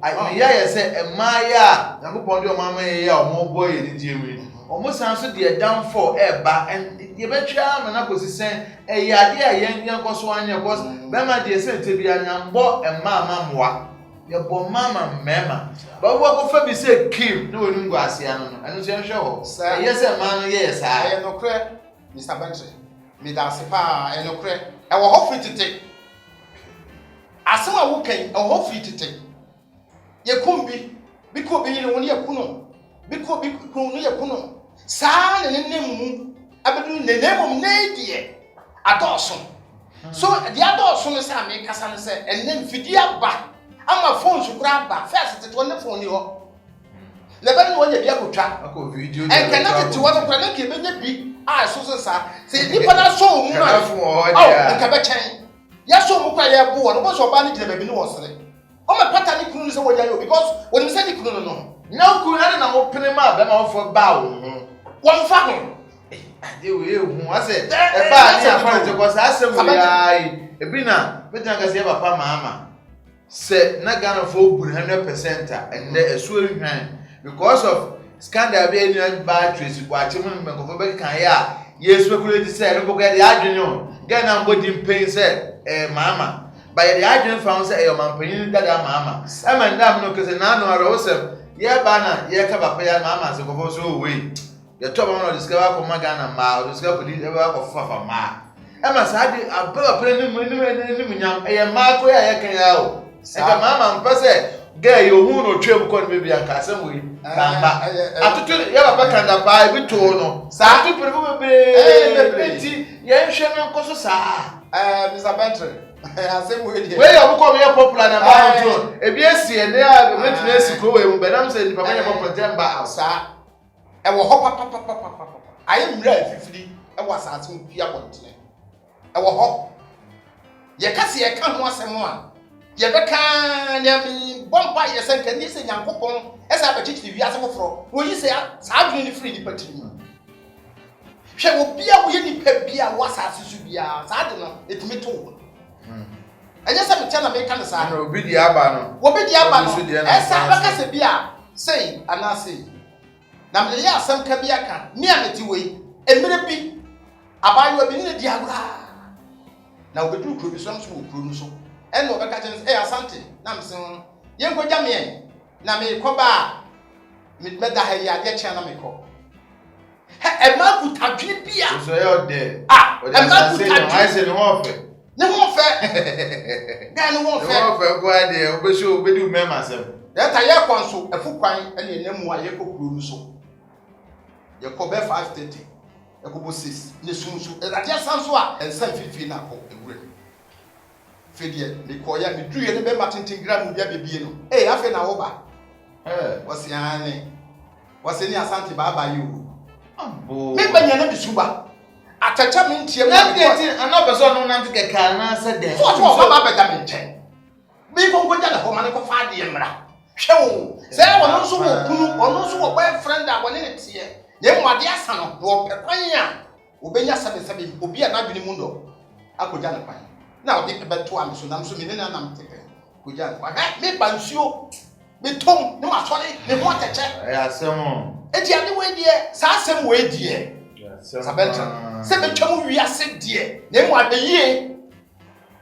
ai ya ye se e ma ya na ko pon de o ma ma ye ya o mo boy ye di ewe omo san so de down for eba and ye betwa na ko sisen e ya de a yen ko so anya ko be ma de se te bi anya mbo e ma moa ye bo mama mema ba wo ko fa bi se kim na wonu ngo ase ano no anu se nhwe ho ye se ma no ye sa e no kre Mr. Bentre me da se pa e no kre e wo ho fitete asema wo kan e ho fitete ye kumbi bi ko bi ni woni ye kuno bi ko no ye kuno sa ne nemu abedu ne nemu ne die adoso so die adoso no sa me kasa no se enne mfidi aba ama phone su kura aba first tete won phone ni ho le be no ye bia kotwa ako video en kana tete wo kwa na ke benya bi a so sa se nipa na so mu na fu o dia nka be chen ya so mu kwa ye bo no bo so ba ni gina ba bi no wosere o me pata ni kunu se wo ya yo because when me say ni kunu no na kunu na wo pene ma be ma wo fo ba wo ho won fa ho ade we hu ase e ba ni afa te ko sa asem ya ebi na be tan ka se papa mama se na Ghana for buru 100% and esu ehwan because of scandal be any bad trace kwa chemu mbenko be kan ya yes speculate say no go get the adwene Ghana mbodi mpain say mama by the adwene found say your man pain dada mama e man dam no kese na no aro sem ye ba na ye ka ba pa ya mama se ko so we ye to ba no discover ko Ghana ma discover ko di e ba ko fafa ma e ma sa di ababa pre ni nyam e ma ko ya ye kan ya o eka mama mpese ge yo hu no twem ko no bia ka asem we kamba atutu ya baba kanda pa e bitu no sa atu pere bebe enti ye hwe no nkoso sa Mr. Bentre asem we di we yo ko me popular na ba to e bi esie ne a metu na esi ko we mu benam se ni papa nya popular temba sa e wo ho papa ayi mra afifiri e wo asase bia bontene e wo ho ye kase ye ka ho asem a ye beka na mi bomba ye se nka ni se nyankopon e sa ba chichi wi asem foro wo yi se sa adwene ni free ni patiri hwe wo bia wo ye ni pa bia wo asase su bia sa de no etimi to enye se me tena me ka sa no obi di aba no obi di aba no e sa beka se bia sei ana sei na me ya asem ka bia ka mi a meti we emire bi abayo bi ni di agura na obedu kro bi so nso wo kro no so eno beka chen asante na mse ye nkogya me na me koba me beda ha ya de chen na me ko e ma ku tadwene bia so ye de e ma ku tadwene ai se no ofe ne ho fe ga ne ho fe no ofe ko ade obeshi obedi umema sem ya ta ye konso afu kwan ene enemu a ye kokuro no so ye ko be 5:30 e ko bo 6 ne sunsu e ade asanso a ensa fifi na ko ewure fedie me ko ya me duye ne be matenten gram bia bebie no afi na wo ba wose ane wose ni asante ba yi o abo me banya na bisuba atacha me ntie na geti ana person no nante keka na se de so ba bega me nchen me ko ngoja na ho ma ne ko fa de mra hwewo se wono so wo kunu wono so wo boyfriend a wone ne tie ye mwade asa no wo pekwan a obenya sabe obi a na dwene mu ndo akoja na kwan na odi beto am so nam so me ne na nam tete koja kwa me bansuo me tom ne ma sole ne ho teche asem edi ade we die sa asem we die sabenta se be twam wi ase die ne mu ade yie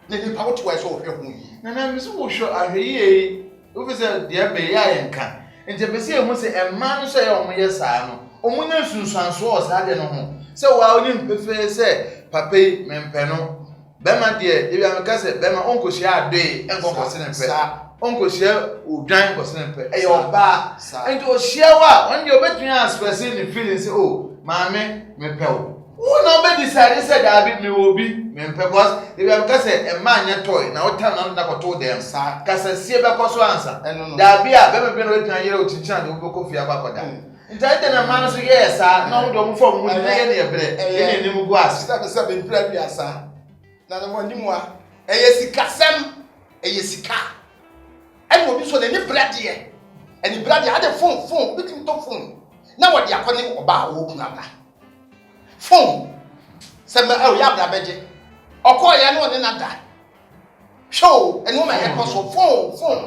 ne ni pa woto so hwe ho yi na me so wo hwo ahweye wo fi se de be ya yenka nje be se emu se emma no so ye omo ye saa no omo na sunsuanso o saa de no ho se wa oni mpefe se papai mempe no bema de bia me ka se bema onkohia ade enkonko se nempe onkohia odwan ko se nempe e yo ba enti o hia wa on de obetua express ni feeling say oh maame mepe wo na obe decide say da bi me obi mempe cause bia me ka se emma anya toy na o tan na koto dem sa ka se sie be koso ansa da bia bema bi no wetua yere o chichina de oboko fia kwa koda ntaite na man so ye sa na wo do mo fo mo ne ye ne ebre ye ne nim gu as sa be mpra bi asa na no ni mu a eyesikasem eyesika eno bi so na ni brade eni brade ade phone bitim to phone na wo de akone oba wo kunaba phone se me o ya bra beje okoye no ne nada show eno ma ye koso phone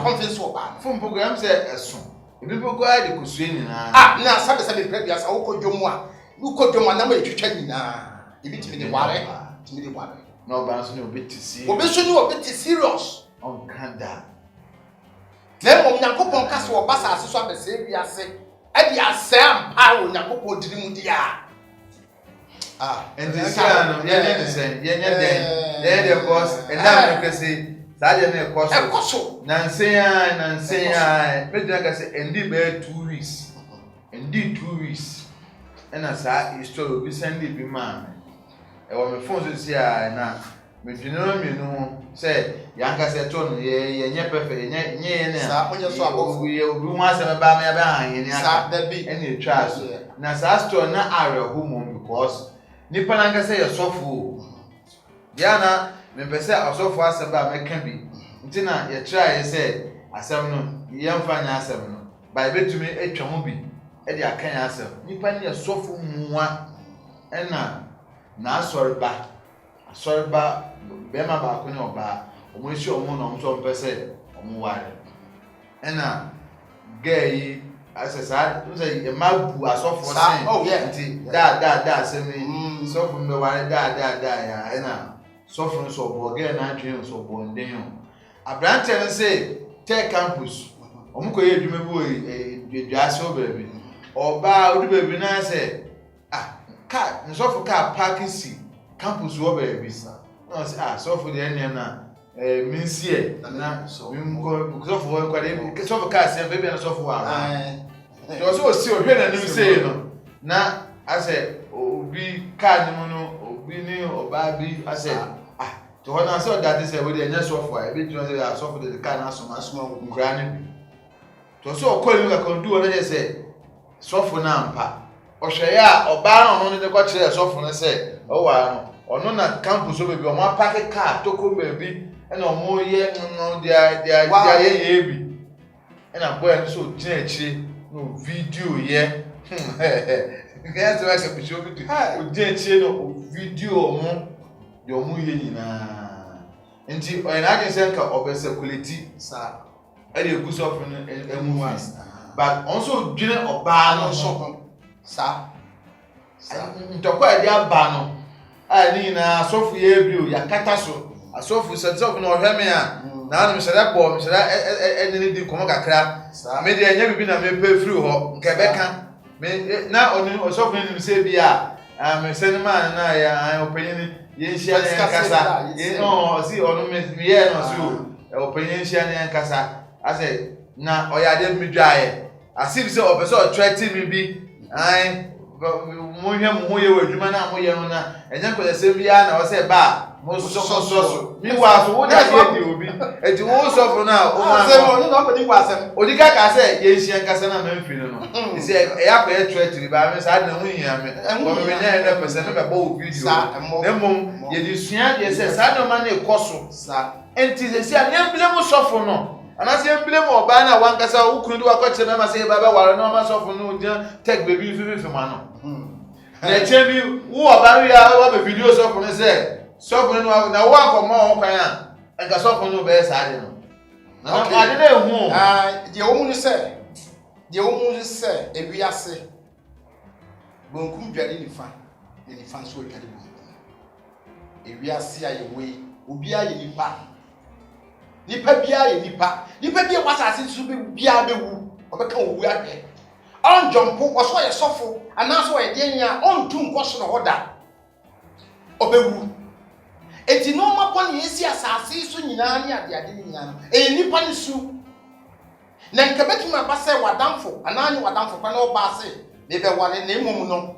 convince oba phone program say esun ebi program de kusue nyina na sabe mpra bi asa wo kodwomu a wo kodwomu na ma etwetwa nyina ebi timi de ware timi de ware no balance no bit serious obeso ni obeti serious on kanda na mo nyankopon kase wo basa ase so abese bi ase e bi ase ampa wo nyankopon diri mu dia and this no ye the boss and now you say saje na ekoso nansen ya medina ka say endi be 2 weeks endi 2 weeks and asa history obi send bi man e wo me phone so see na medwene mienu say yanka say to no ye nye perfect nye ne sa onye so abofo ye obi hu asem ba me ba han ye ne sa da bi ene twa so na sa store na are home because nipa nanka say ye sofo ya na me pese asofo asem ba me ka bi ntina ye try say asem no ye mfa nya asem no ba betumi atwa ho bi e de akan asem nipa ne ye sofo muwa ena na asorba bema ba ko ne oba omo isi omo no omo pese omo ware ena gay asesa say e mabu asofo sin oh yeah nti da asemi sofo me ware da ya ena sofo no so bo gay na adwen so bo nden abrante no say tech campus omo ko ye adwuma bi dwase obabi oba odu baby na say ka nsofo ka parking si campus wo baby sa no say sofo de enye na minsie na minko sofo wo kwade sofo ka se baby na sofo wa jo so si ohwe na nim say no na ase obi ka ni mu no obi ni oba bi ase to hona so that is we de enye sofo e bi tun say sofo de ka na asoma nkura ni to so okoli ka kon du na say sofo na ampa ohwe ya oba na no ne ko kire sofo ne say o wa no ono na campus obebi o ma park car toko baby e na omo ye no dia ye bi e na boy so gina chire no video ye guys wa ka bisho bi o gina chire no video omo de omo ye nyina nti o na agin se nka obesekulity sa e de gu sofo no emu but also gina oba no so sa ntokwa dia ba no ni na asofu ye bio ya kata so asofu sensofu na ohweme a na anu msere bo msere enene di komo kakra me de anya bibi na me pe free ho nke beka me na oni asofu ni mse bia me sene man na ya openyin ye nhia na kasa ye no si onu me ye no si openyin nhia na kasa ase na oyade midwae asif se opeso threaten me bi ai mo ye wadwuma na mo ye no na enya ko se bia na wo se ba mo so mi wa so wo da ye di obi eti wo so fo na o ma se mo no ko di kwa sem odika ka se ye nhia nkasa na memfi no ise ya ko ye threaten ba me sa na hu hia me wo me nya na pese me ba wo video na mom ye di sua ye se sa no ma na ekoso sa enti se sia ne emblem so fo no anase emblem oba na wankasa ukunu do akwache na ma se baba ware no ma so fo no dia tech baby fifi ma no na chebi wo oba wi a wa be video so fo no se so fo no na wo akomo ho kwan a enka so fo no be sa de no na ade na ehu de wo mu se ewiase bonkum dware nifa so dware bonkum ewiase ayewe obi aye nipa bia ye nipa bia kwasase su bia bewu obeka owu ahwe on jumpo waso ye sofo anaso ye denya on tu nkoso no hoda obewu eti no mapon yesi asase su nyina ne ade nyina nipa ne su na nkabetu ma base wadamfo anani wadamfo pa na obase me be wale na emum no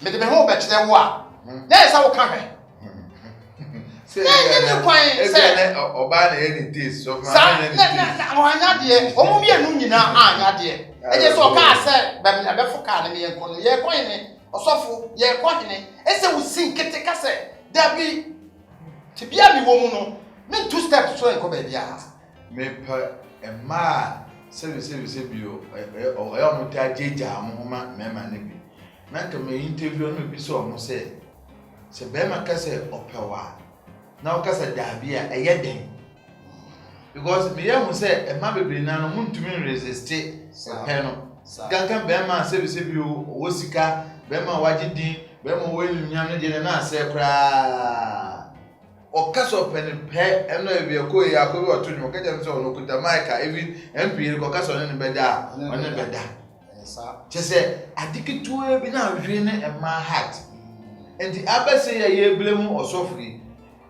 me de be ho be kire wo a na esa wo ka hwe ne kwan se oba na ye ni taste so ma na anya de omo mi enu nyina anya de eje so ka se be fo ka na me ye nko no ye kwan ni osofo ye kwan ni ese wo sin kete ka se da bi ti bia mi wo mu no me two steps so enko ba bia me pa ema se bio o ya mo ta jeja mo ma me ma ne bi na ka me interview no bi so mo se be ma ka se opewa na o kasa dabia eye den because me yam say e ma bebre na no muntumi resist e no gangan be ma se bi o sika be ma wagidin be ma wo enyam ne de na ase kra o kasa open pe eno e bi ko ya ko bi oto nyu ka jam se ono kuta maika even MP ko kasa ne be da one be da chese adikitu e bi na hwe ne e ma heart and the abase ya ye blemu osofri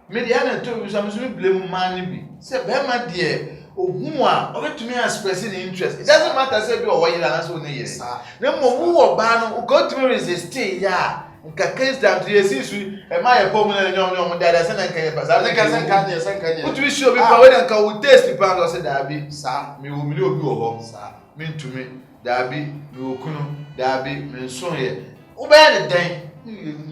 media na to bi so blame man bi say be ma de ohu a obetumi express the interest. It doesn't matter say be o yira na so na yire na mo wu wo ba no go to resist ya nka case down to yesu e ma ye pom na nyom dada se na nka ye pasa ne ka sen ka ne utu show bi pa we nka wo taste pa no se da bi sa me wo mi obi wo ho sa me ntumi da bi me wo kunu da bi me nso ye wo be ne den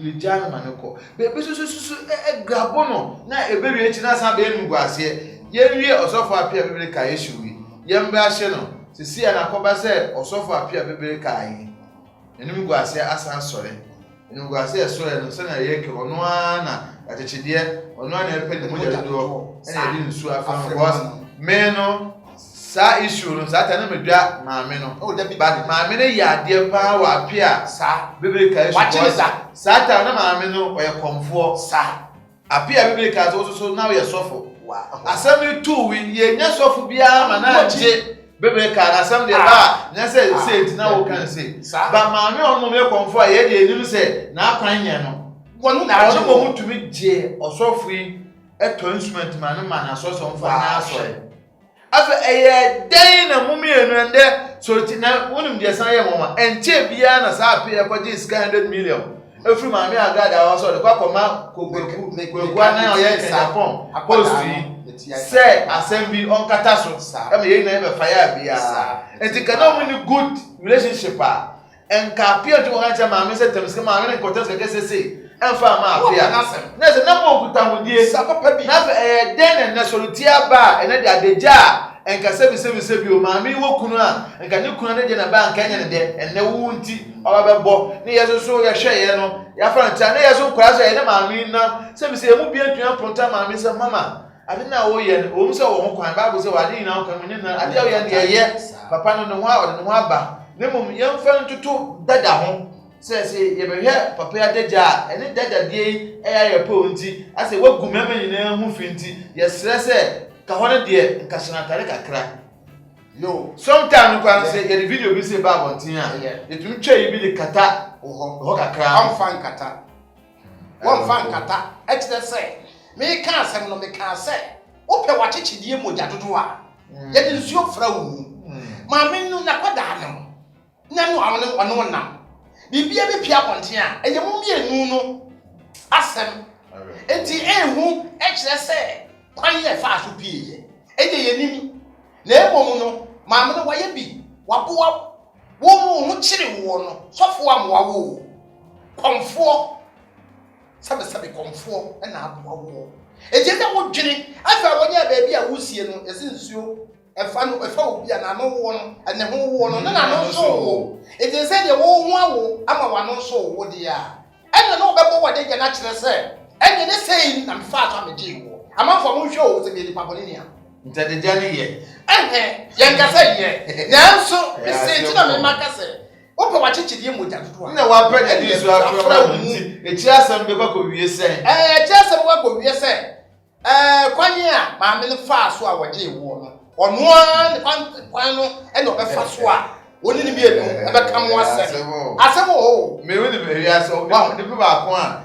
le jana maneko be so e grabo no na e be wi echi na san be enu guase ye wie osofo apia bebere ka yesu wi ye mba ahye no sisi ya na koba se osofo apia bebere ka yi enu guase asan sore enu guase e sore no se na ye ke ono na atechide ono na epe de moja do ena ye di nsu afa me no sa issue no sa ta na medua maame no o da bi but maame ne ya de pa wa apia sa bebere ka yesu sa ta na maame no o ye komfo sa apia bebere ka so na ye sofo asem tu wi ye nya sofo bia ma na je bebere ka asem de ba nya se na wo kan se ba maame ono me komfo ye de enim se na akwan nya no wonu na aje mo mutumi je osofo yi eto instrument ma na so mfa na aso afa eye den na mumienu ende so ti na wonum de san ye mama enche bia na sa apia kwaje 100 million efiri maame agada wa so de kwa koma kogoku na oye Japan post say assembly on kata so e me ye na e be fire bia enti kana mu ni good relationship a enka apia to wan cha maame se temske maame ne kotas ke se enfa ma apia na se na mo kuta modie sa papa bi na den na solutia ba ene de adeja enka se bi o maame wo kunu a enka ne kunu ne de na ba enka nya ne de enne wu nti oba bebo ne yeso so ye hwe ye no ya fa ntia ne yeso kwara so ye ne maame na se emu bi antua ponta maame se mama ade na wo ye o mu se wo ho kwan bible se wade na wo kan ne na ade wo ye ne ye papa no ne ho a ode ne ho aba ne mum ye mfa ntutu dada ho se ye be hwe papa ya daja ene dada die e ya ye po nti ase wagu mema nyina hu finti ye sere se ka hono de nka shanatare kakra yo sometime kwan se ye video bi se ba bontin a etum twa yi bi de kata ho kakra amfan kata won fan kata e tire se me ka asem no me ka se ope wachechidie moja dodo a ye de nsuo fra wu ma me nu na kwada no na no awon ono na bibia be pia bontin a eye mu mienu no asem enti ehu e tire se kwan ye fa so pie ye ye nimi na ebom no ma me no waye bi waboa wo mu hu kire wo no sofo amwa wo komfo sabe komfo na aboa wo eje da wo dwene afa wonya ba bia wusie no esi nsuo efa obi na no wo no ene ho wo no na no so wo eje se de wo hu awo ama wa no so wo de a ene no bebo wo de je na kire se ene ne sei na mfa ato ameje wo amafo mo hwe o se bi pa boni ni a ntade jani ye ye nkasa ye nanso se ti na me makase ope wachechidie moja dodo a na wa pe na di so afra nti echi asem be kwa ko wie se echi asem wa ko wie se kwanye a ma me ne fa so a wode wo no ono an kwan no e no be fa so a woni ni bi enu e be kam asem o me woni be wi ase o de pe ba ko a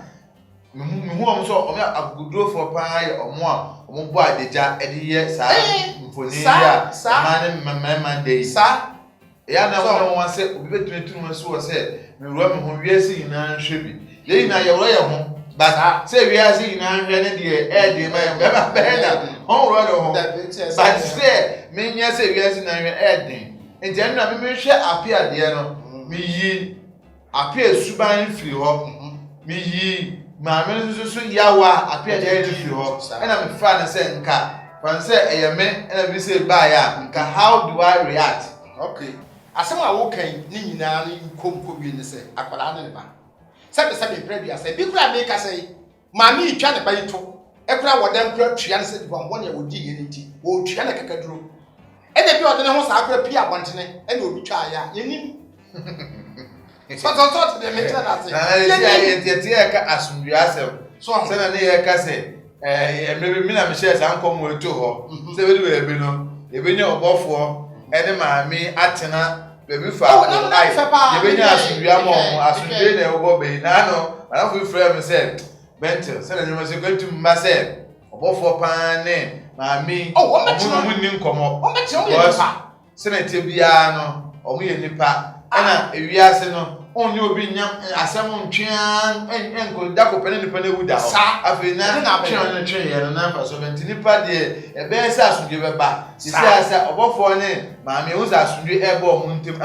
me hu om so o me aguduro fo pa ye omo a omo bo adeja e de ye sa mfoni ya ma ne mama dey sa ya na won se obi betunu so se me ruwa me ho wiase ina nhwe bi ye ina ye woro ye ho ba se wiase ina nhwe ne de e de ma ba na ho woro de ho ba se me nya se wiase na nhwe e de enti anu na me hwe apia de no me yi apia suban firi ho me yi ma me so yawa apia de firi ho e na me fa na se nka fan se eyeme e na bi se ba ya nka how do I react okay asem a wo kan ni nyina ni komko bi ne se akwala ne ba sebe prabia se bi kura me ka se ma mi twa ne ba yito e kura wodan kura twa ne se di bambo ne odi ye ne ti wo twa ne kakaduro e de bi ode ne ho sa kura pi abontene e na obi twa ya ye nim so de me twa na se ye ka asundua asem so se na ne ye ka se me na me share sa nkom wo eto ho se be di we no e be nya obofo ene maami atena bebi fa ai yebenya asundua mo asundue na ego be na no na fu frame se bentel se na nyoma se kwantu mba se obofo pan ne maami omu ni nkomo o meti o ye nipa se na te bia no omu ye nipa ena ewiase no onye obi nyam asem ntwean enko dako pene nipa na wuda ho afi na ntwean ntwean ye na fa so benti nipa de e be se asudwe beba sisi asa obofo ne ma me hu za asudwe e bo mu ntem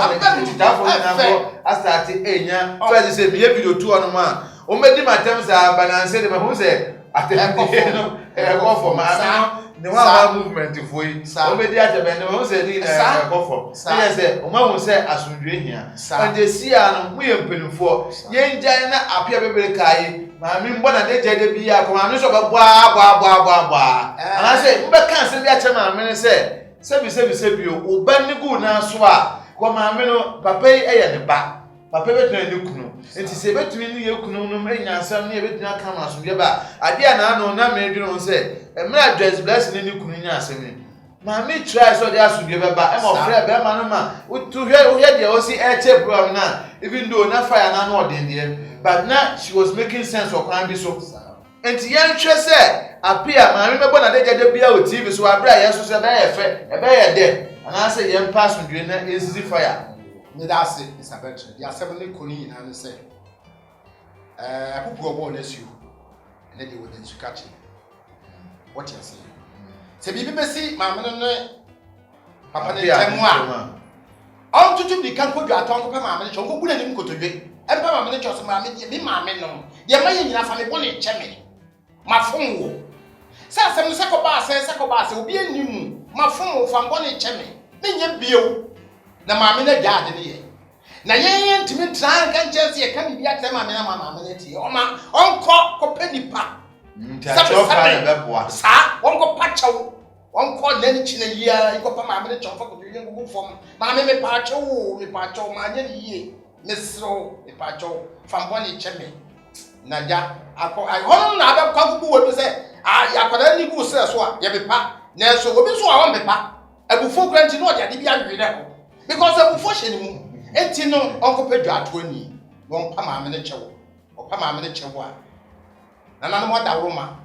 titafo na bo asate enya first say biye video tu ono ma o medi matem za balance de ma hu se atende no e go for ma the one movement for you. Obedi atebe no say ni na go for. Yes say o ma hu say asundwe hia. And they see an mu ye mpenufo. Ye njan na apia bebere kai. Ma mi mbo na de jede bi ya ko ma mi so be bwa. And I say mbe kan se bi a che ma mi say sebi o ban ni gu na so a ko ma mi no papa yi eye ne ba. Papa betuna ni kunu. Enti se betumi ni ye kunu no me nyansam ni e betuna ka ma asundwe ba. Ade ana no na me dwunu say emra address blessing ni kunu nya asemi ma me try so dey asudwe beba e mo frɛ be ma no ma to hear the osi eche program na even though na fire na no odendie but now she was making sense of kwan bi so enti yan hwɛ sɛ apia ma me mebo na de gede bia o TV so abra yeso sɛ be ye fɛ e be ye de ana sɛ yen pass asudwe na easy fire ne da se Isabel dia asem ne kunu ina ne sɛ apupu obo na siu ne de wo de sukachi. What you say? Se bibi besi ma me no papa ne temu a on tutu di kan ko dwa ton ko pa ma me chon ko bula ni mkotodwe empa ma me chon so ma me bi ma me no ye ma ye nyina fa me bo ne cheme ma fon wo sa asem no se ko ba se obi animu ma fon wo fa bo ne cheme me nye biew na ma me na gya de ne ye na ye ntimi tran kan chese ye kan bia tema me na ma me ne tie o ma onko ko panipa sa wonko pachaw wonko nani china yia iko pa ma me chonfa ko bi ngu fom ma me pachaw ma nya yie mesro me pachaw famboni cheme na ja akọ hono na aba kwa gugu wo se yakoda ni gu se so a ye be pa na so obi so a won be pa abufo granti no oja de bi adwe ne ko because abufo hye ni mu enti no onko pedwa ato ani won pa ma me chewo o pa ma me chewo a na no da Roma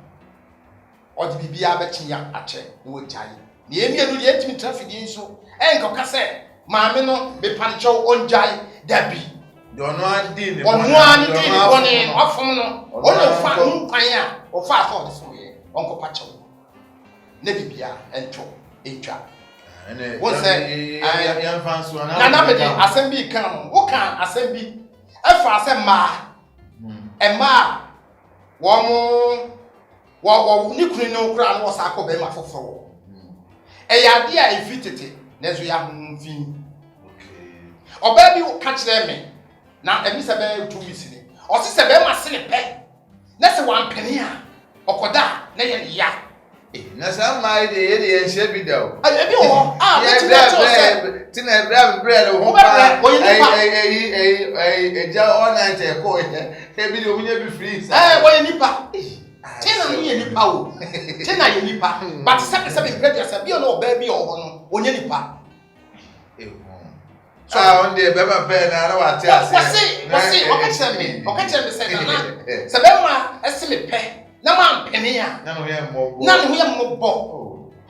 o di bibia be kyen ya ache no wajai na emienu de etimi traffic din so enko ka se maame no be pancho onjai dabi dono adi ni onu ani di ni boni no afom no ono fa nkwan a o fa so de so ye onko pacho na bibia ento etwa ene won se yan fanso na be asem bi kan no wo kan asem bi afa asem ma ema wo ni kunu no kura no sa akọ be ma foforo ya de a efitete na zo ya hunfi oba bi ka kire me na ebi se be 2 weeks ni o se be ma se ne pe na se wan pene a okoda na ye ya na sa mai de ye nhye bi da o ebi wo be ti na to se ti na bread wo pa ja all night e ko ebi de o nya bi free wo ye nipa Tina no ye nipa o. Tina ye nipa. But se bread ya bi no oba bi o no. Onye nipa. So on the beba pe na wa ti ase. Wasi o ka kire me se na. Se be ma ese me pe. Na ma mpene a. Na no ye mo bo. Na no ye mo bo.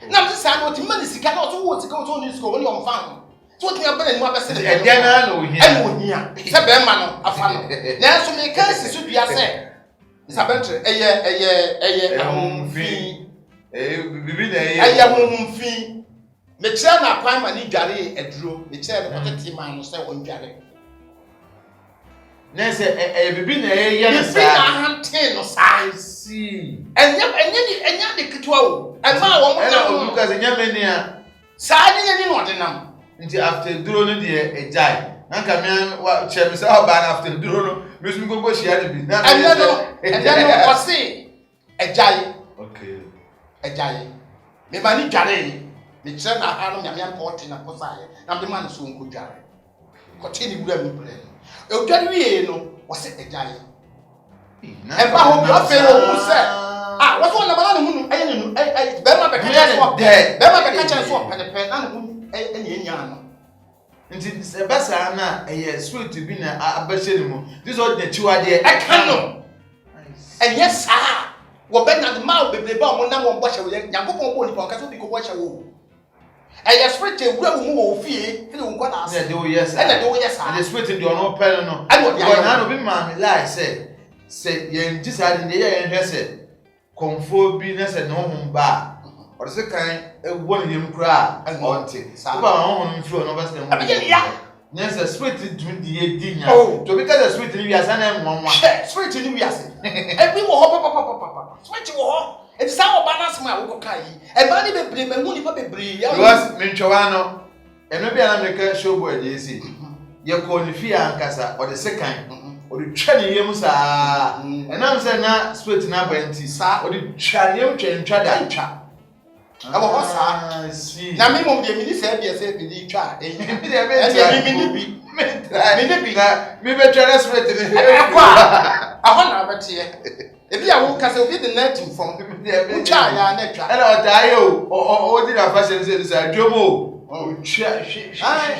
Na me say no ti ma ni sika na o to wo sika o to ni sika o ni o mfa. So ti abele ni abese de. E dia na no hia. E mo hia. Se be ma no afa no. Na so me kan si so dua se Isabentre eye ahumfi bibi na eye ahumfi me kire na kwan ma ni dware aduro me kire no kotete ma no se won dware na se bibi na eye na sa bibi na hante no sa si enya de kitwa o e ma wo mo na o because enya meni a sa ni no de nam nti after duro no de ejai nanka me wa chemi say oba na after duro no me sumi gogo shia de bi na and then o se ejai okay ejai me ma ni dware me kire na ha no nyame anko na posaye na me ma no so nko dware ko te ni gura mi bre e dware wie no o se ejai e ba ho bi o fe o se wo so na bana no hunu aye ne no be ma be ka cha so be ma be ka cha so pe na no enya enya no nti sebasa na eye sweet bi na abahye ni mu this all the chiwa de e kan no enye saa wo be na ma bebre ba mo na mo bo hye wo yakopon bo ni pon ka so bi ko bo hye wo ɛyɛ spirit ewura mu wɔ fie ɛna wɔn kɔ na ase ɛna de wo yes ɛna de wo yes and the spirit in the ono pen no ɛna ɔde ayɛ na no bi ma me lie say yɛn ti sa de yɛn hwɛ sɛ konfo bi na sɛ no ho ba ɔde se kan ɛwɔ ne yam kura ɔnte ba ho ho mfiro no ba se ho yes the spirit dum di edi nya to because the spirit ni wiase na enwonwa spirit ni wiase ebi wɔ hɔ papa spirit wɔ hɔ eti sa oba na asem a wo kɔ yi e ba ni bebre mahu ni pa bebre ya because me ntwa no eno bia na meka show boy dey say ye ko ni fi ankasa ɔde se kan ɔde twa ne yam saa ɛnam sɛ na spirit na ba nti saa ɔde twa yam twa da ntwa ɛwɔ hɔ saa na me mom de mi ni sɛ bia sɛ bi di twa mi de be twa mi ni bi na mi be twa spirit ni ahɔ na abɛteɛ ebi a wo kasa obi de net from twa ya na twa ɛna ɔdae o di na fashion say this adwomo o twa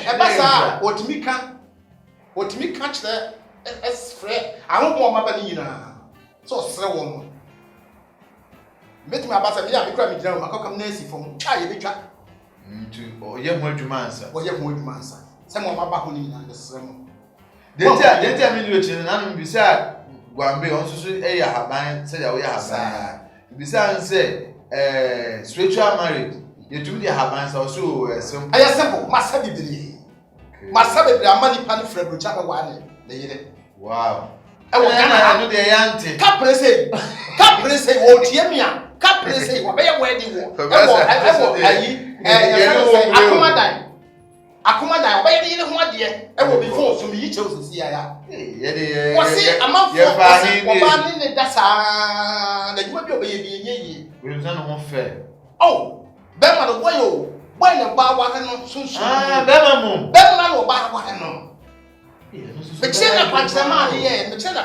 ɛba saa otimi ka kyerɛ ɛsfrɛ ahobɔ ma ba ni nyinaa so ɔsrɛ wɔ mo metimi abasa bi a bi kra mi gyina akɔkam na asi fam twa ye betwa ntu ɔyɛ ho adwuma ansa sɛ mo ma ba ho ni nyinaa ɛsrɛ mo dente mi ni ochi na no bi sɛ gwambe onso so ɛyɛ haban sɛ ya wo yɛ haban bi sɛ anse spiritual marriage yɛtumi de haban sɛ so simple ɛyɛ simple masa bibiri ama nipa no frɛ brocha bɛ wa ne yere wow ɛwɔ Ghana no de yante kapre sei wo tie mi a kapre sei wo bɛyɛ wedding wo ɛwɔ ayi akomadan wo bɛyɛ yere ho ade ɛwɔ bi phone so mi yi kyɛw sisi ya yɛde wo se amanfo ɔba ne da saa na dwuma bi ɔbɛyɛ bi yeye we no ho fɛ oh bɛma no boy na ba wa no sunsun bɛma no ba wa no Mechɛ na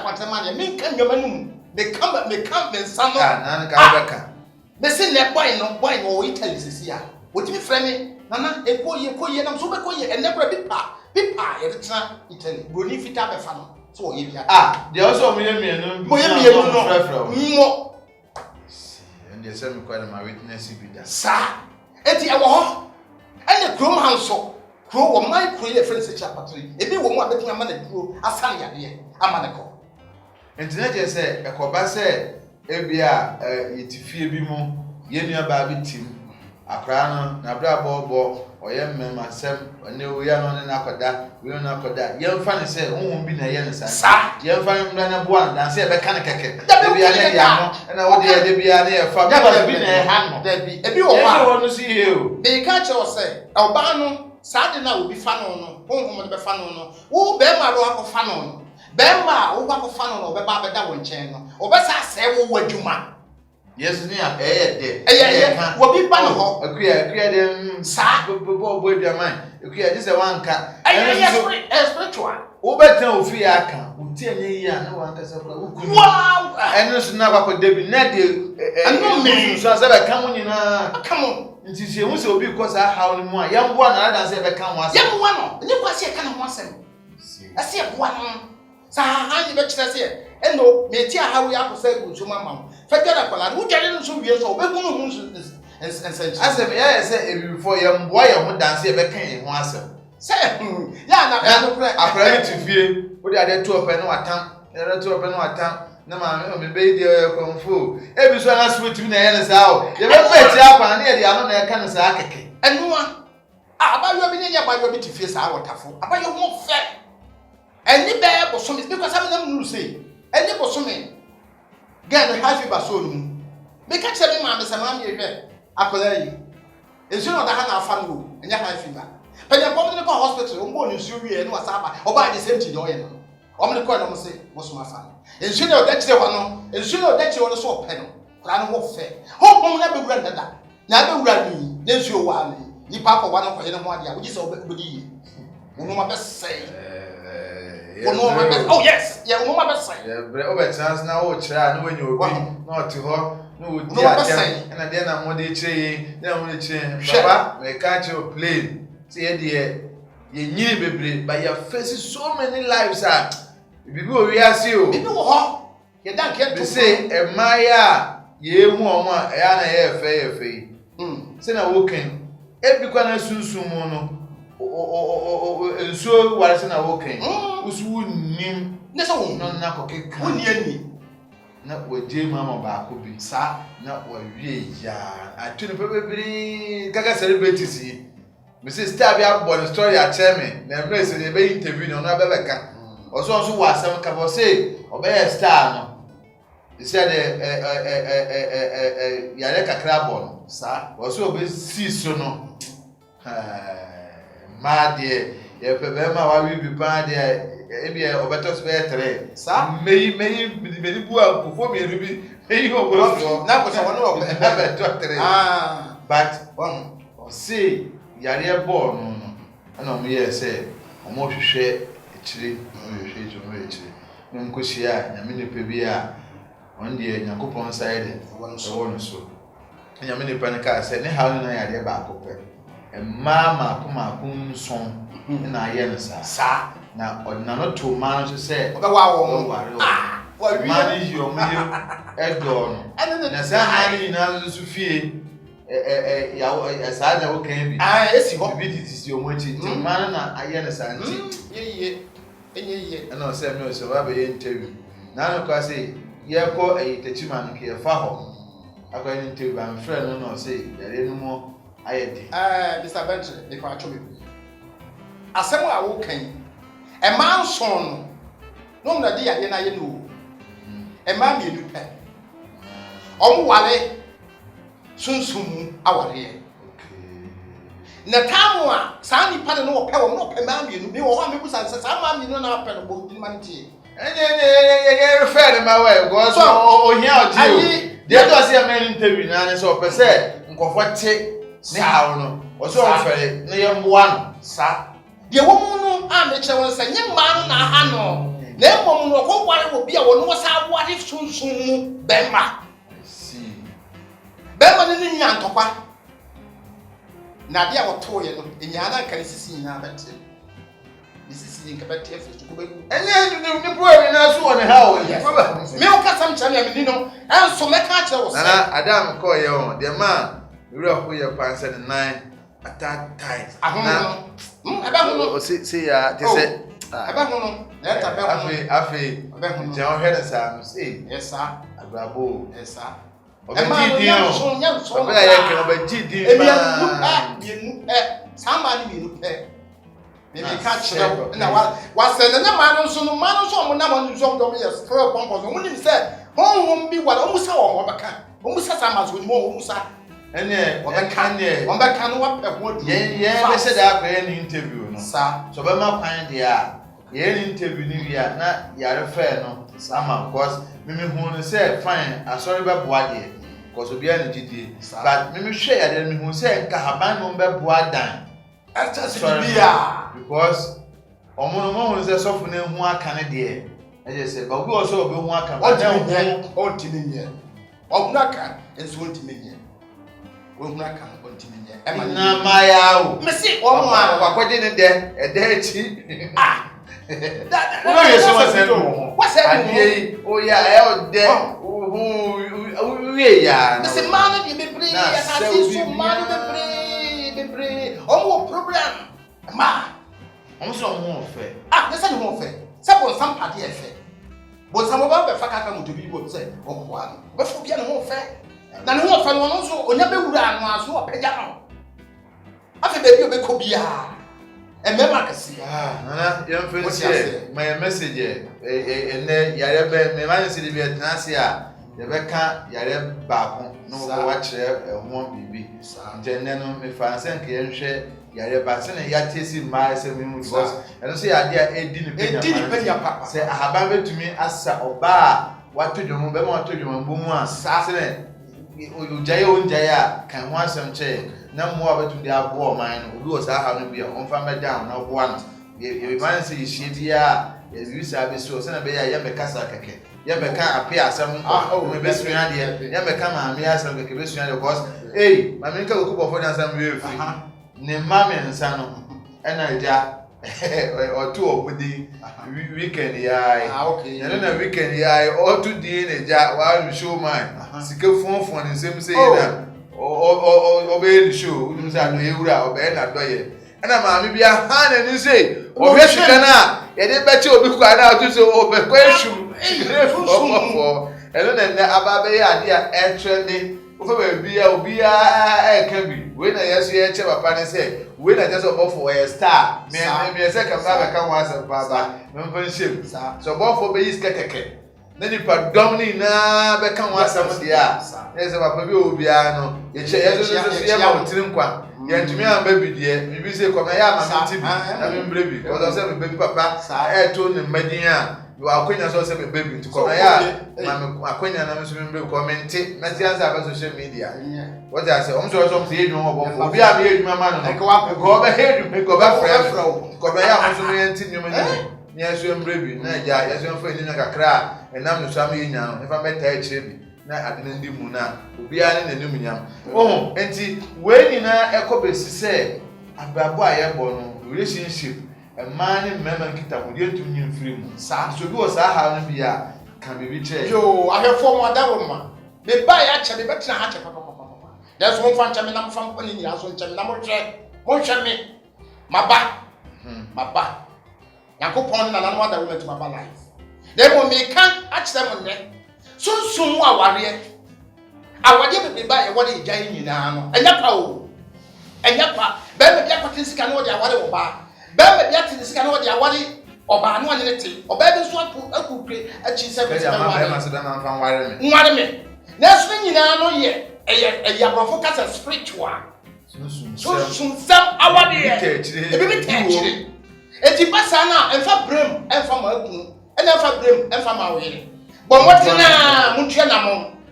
kwantrama ne me nka nwama num me ka me nsa no na ka bɛka me se ne boy no wo Italy sisi a wotimi frɛ me nana ekoye na so bɛkoye enne kra bi pa ye tena Italy broni fita bɛfa no so wo ye bia de also mo ye mienu no mo ende sɛ me kwa na ma witness bi da sa eti ɛwɔ hɔ ene krom hanso kro wo mai kro ye friend search apatri ebi wo mu abetumi ama na kro asane yade ama ne ko internet je se ekoba se ebia yetifie bi mu ye nua ba bi tim akra no na bra bobo oye mmema sem ne wo ya no na akoda we no akoda ye mfa ne se honhom bi na ye ne sa ye mfa ne mra na boa dan se be ka ne keke ebia ne ya no na wo de ye bia ne ye fa bi na ye ha no ebi wo ba wo no si he o be ka che wo se oba no Sade na obi fa no honhom no be fa no wo be ma ro akɔfa no be ma wo akɔfa no be ba beda wo nkyɛn no obesa sɛ wo wadwuma yes ni a de wo bi ba no hɔ akuya de sa bo aduaman akuya de sɛ wanka spiritual wo betan ofi aka uti anye yi a na wanka sɛ kula wo kunu wow ɛno so na akɔ David na de ɛno me so sɛ be ka mo nyina come on nti se hu se obi kɔ sa haw no mu a yɛmboa na ada sɛ bɛka ho asɛm yɛmboa no ne kwa sɛ ka no ho asɛm ɛsɛ yɛboa no sa ha ne bɛkyerɛ sɛ ɛno meti a hawo yɛ akɔsɛ gu so mama wo fɛdwa kwala no wodware no so wie so wobɛhu no hu nsɛnkyɛ asɛm yɛ sɛ ebifo yɛmboa yɛ ho danse yɛbɛka yɛ ho asɛm sɛ ya na ka no korɛ akora ne tifie wode ade to opɛ no watam na ma me be dey konfo ebi so na spirit bi na ye ne saa o ye be peti akwa na ye dey ano na ye ka ne saa keke enua abayo bi ne nya abayo bi tifie saa wotafo abayo mo fe eni be boso me because am na mu say eni boso me gan ha fi ba so no mu me ka che me ma me sama me hwe akola yi ezu no da ha na afa no enya ha fi ba panya bomb ne ko hospital o mbo ni su wie no wasaba oba the same thing dey o ye no omni ko na mo say mo so ma fa ensu na odakire ho no so opɛ no kra no wo fɛ honhom na bewura ndada na bewura ni na ensu o wa ni nipa akɔ wa no kɔ ye no ho ade a wogi sɛ obedi yi wono ma bɛsɛe wono ma bɛsɛe oh yes yeah wono ma bɛsɛe bre obɛtrans na wo kyerɛ na wanya obi na ɔte hɔ na wodi atem na de na mo de kyerɛ na mo de kyerɛ baba me ka kyerɛ plane sɛ ye de ye nyiri bebre but you face so many lives are bibi o wiase o bibi wo ho ye dan ke to say emaya ye hu omo a ya na ye fe se na woken ebi kwa na sunsun mu no ensuo ware se na wo kan usu nim ne so wo no na kokeka wo ni ani na waje mama baako bi sa na wawie ya atunu bebere kaka celebrities yi me say star bi abbo the story a tell me na embrace dey be interview no na bebeka oso wa asem ka bo say obey star no he said yare kakra bon sa oso obe si so no ma de ye pe be ma wa wi bi pa de ebi obeto so be 3 sa meyi bu akofo me rubi meyi obo na ko so wono obe obeto 3 but one say yare ball no na mo ye say omo hwehwe ekire hwehwe jo mo ekire no nkohia nyame ne pe bi a on de yakopon side won so nyame ne pe ne ka say ne ha no na yare ba akopɛ mama kuma son na aye no sa na odina to man so say obe wa wo wa man yi o mo ye edo no na say man na so fie ya sa na wo kan bi esi ho bi titi o mo chi man na aye no sa nti enye na o say me o so ba be interview na no kwa say ye ko ayitachima no ke fa ho akwa ni interview am friend no no say yare no mo ayedi Mr. Bentley they kwa chobe asem a wo kan e man son no na di ade na ye no e man me nu pe omo wale sunsun aware na tamu a sa ni pa no wo pe wo no pe man me nu me wo ha me busa sa man me nu na pe no bo di man ti enye refer ma we go so ohia oji o dey do say am interview na so pe say nkofo te ne hawo no o so ofere ne ye mboa no sa de wo mu no a me kire won say nye ma no na ha no na emom no ko ware wo bia wo no sa ware sunsun mu bema si bema ne nya ntokwa na bia wo to ye no enya na kan sisi nya bete sisi nka bete afi ko be enye ni problem na so on hawo me o ka sam chale me ni no enso me ka kire wo say na adam ko ye on de ma we are here panse the 9 attack tight na aba hu o see ya they say aba hu no na ta be hu afi aba hu no je on head sam say yes sir abrabo yes sir obedi o nya so obedi ya ke obedi di ba sama ni mi nu pe me ka kire na wa se na ma no so mo na mo so do me yes for pompo so mo ni se honhom bi wala o musa wo baka o musa sama so ni mo o musa ene obekane obeka no wa pe ho du ye be se da akwa ni interview no sa so be ma kwan de a ye ni interview ni wia na yare fair no sama because mimi hu no say fine asori be boa de because obi an gidi but mimi hwe yare mi hu say nka haban no be boa dan after bia because omo no hu say sofu na hu aka ne de e je say but we also obi hu aka o ti ni nye o na ka enso o ti ni nye won aka continue nye na maya o me si o mo a wakwede ne de e de echi no ye so wase no wase ade o ya e o de o we ya me si man de bebre ya ka si so man bebre o mo problem ma o so mo fe me se ni mo fe se bon sam pade e fe bon sam ba be fa ka mo to bi bo se o ko an be fo bia ne mo fe na ne ho fa no no so onya be wura anu aso opagya no afi be bi obekọ bia emema kase nana yem fensie my message ene yare be me man se bi etnase a ye be ka yare baako no ko wa kire ho bibi nje no me fanse nke ye nhwe yare ba se ne ya tesi ma se me mu because eno se ya dia edi ni penya papa se ahaba betumi asa oba wato dwom be ma wato dwom mbomu a se ne ujaye onjaya kan ho asem che na mo abetu de abo man no obi o sa ha no bia on fa me down na obo an ye man say shie dia ye visa be so se na be ya be kasa keke ye be kan ape asem me be suya de ye be kan ma me asem keke be suya de because ma me nka go kubo for asem we fi ne ma me nsa no ena ja otu obudi weekend yai okay na weekend yai otu di ne ja wa show man sike fonfon ne sem say na obey show unu say no ewura obey na doye ana maami bia ha na ni say obi shika na ye de beche obi kwa na to say obi kwa eshum for eno na aba be ya ade a trending ofa ba bia obi a eka bi we na yeso ye che papa ne say we na just for a star me say ka ba ka wa sa baba me mfa shame so for be is kekeke na nipa domini na be kan wasam dia na se papa bi obi a no ye che yeso ye ma otirim kwa ye ntumi amba bidie bibi se koma ya ma mti bi na me mbre bi o say me baby papa to ne madin a yo akwenya so say me baby nti koma ya ma akwenya na me so me mbre comment na ti answer ba social media what I say o so say edwuma obo obi a me edwuma ma no ko be edwuma ko ba frɛ koma ya mo so me nti nyuma ni yeso mbre bi na ja yeso mfa ni na kakra enam no so am yenya no efa meta e kire bi na adene ndi mu na obi a ne nanim nyam enti we nyina ekobesi se abrabo a ye bo no relationship man and member kita mo dey tun yin free mu so bi o sa ha no bia kan be bi che yo ahefo mo adawoma me ba ya che me betra ha che papa that's one fan che me na mo fam pani ni aso che me na mo hwe me maba yakopon na nanu ada women to maba life dem mo me kan a che mo ne sunsun aware be ba e wode igyan nyina no enya pa be me bia kwatin sika no wode aware wo ba be me bia tin sika no wode aware oba no ane te oba bi so akukre achi se be ma se da man fan ware me na so nyina no ye eya brofo kasa spiritual sunsun sam aware e bi te eti pasa na enfa brem enfa ma akun enfa brem enfa ma wele bo motina mutua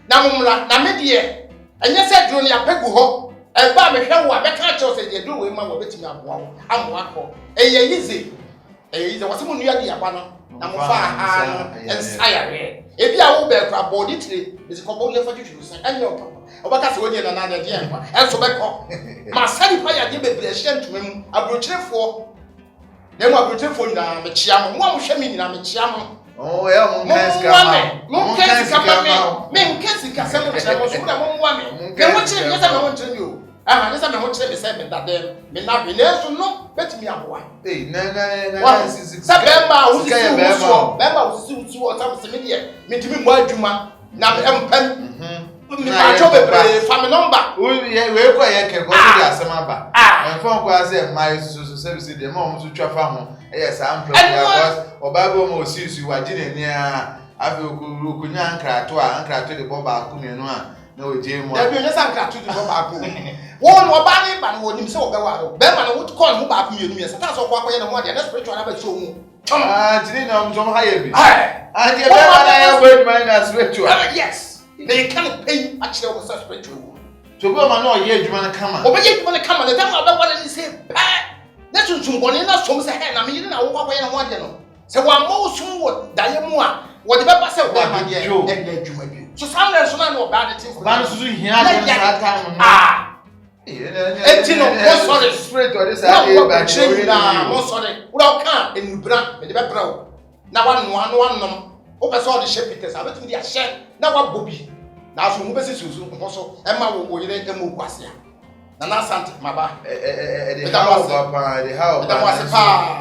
na momla na medie enye se duro ne apegu ho e ba me hwe wo a beka che se de duro we ma wo betimi aboa wo amo akọ eye yize wasemu nua de aba no na mo fa ha no ensayare e bia wo be kra body tire is ko bo le fa twetwu se enye obaka se wodi na na de enfa enso beko ma sari pa ya de bebre hye ntumam abrochirefo na mo abrochirefo na me chia mo mo hwe mi na me chia mo oh yeah mo nkesi ka se mo chia mo so na mo nwa me ke mo chia me se me mo chia mi o aha nisa me ho chia me se me dadem me na be na so no betimi aboa na sa bemba usisi o tam se me de metimi mo adwuma na empem mi ba cho bebre family number we ko ye ke ko di asema ba enfon ko ase my so service de mo so twa fa ho e sa amplo ya oba bo mo sisu wa gine ni a afi okunya ankrato de bo ba ku mienu a na oje mo da bi onye sa ankrato de bo ba ku won oba ni ba no nim se oga wa do be ma no what call mu ba ku mienu ya satan so kwa kwa ye no mo de na spiritual na ba show mu tini na mzo ha ye bi de be ma na ya bo ma na spiritual yes they can't pay actually was spiritual so go ma no ye adwuma na kama obaye adwuma na kama the time oba wala ni say na tuntum bone na som se he na me ni na wo kwa ye na mo de no se wa mo sum wo daye mu a wo de be ba se wo ma de e na adwuma bi so samre so na no ba de tin for ba no so hia de sa time no etino mo sorry spiritual this are e ba na mo sorry wo ka enubra me de be bra na wa no nom o pese o de shepiters abetumi de ahye na wa bobi na so mu bese susu nko so e ma wo yire e mo kwase na sant maba the how da mo asepa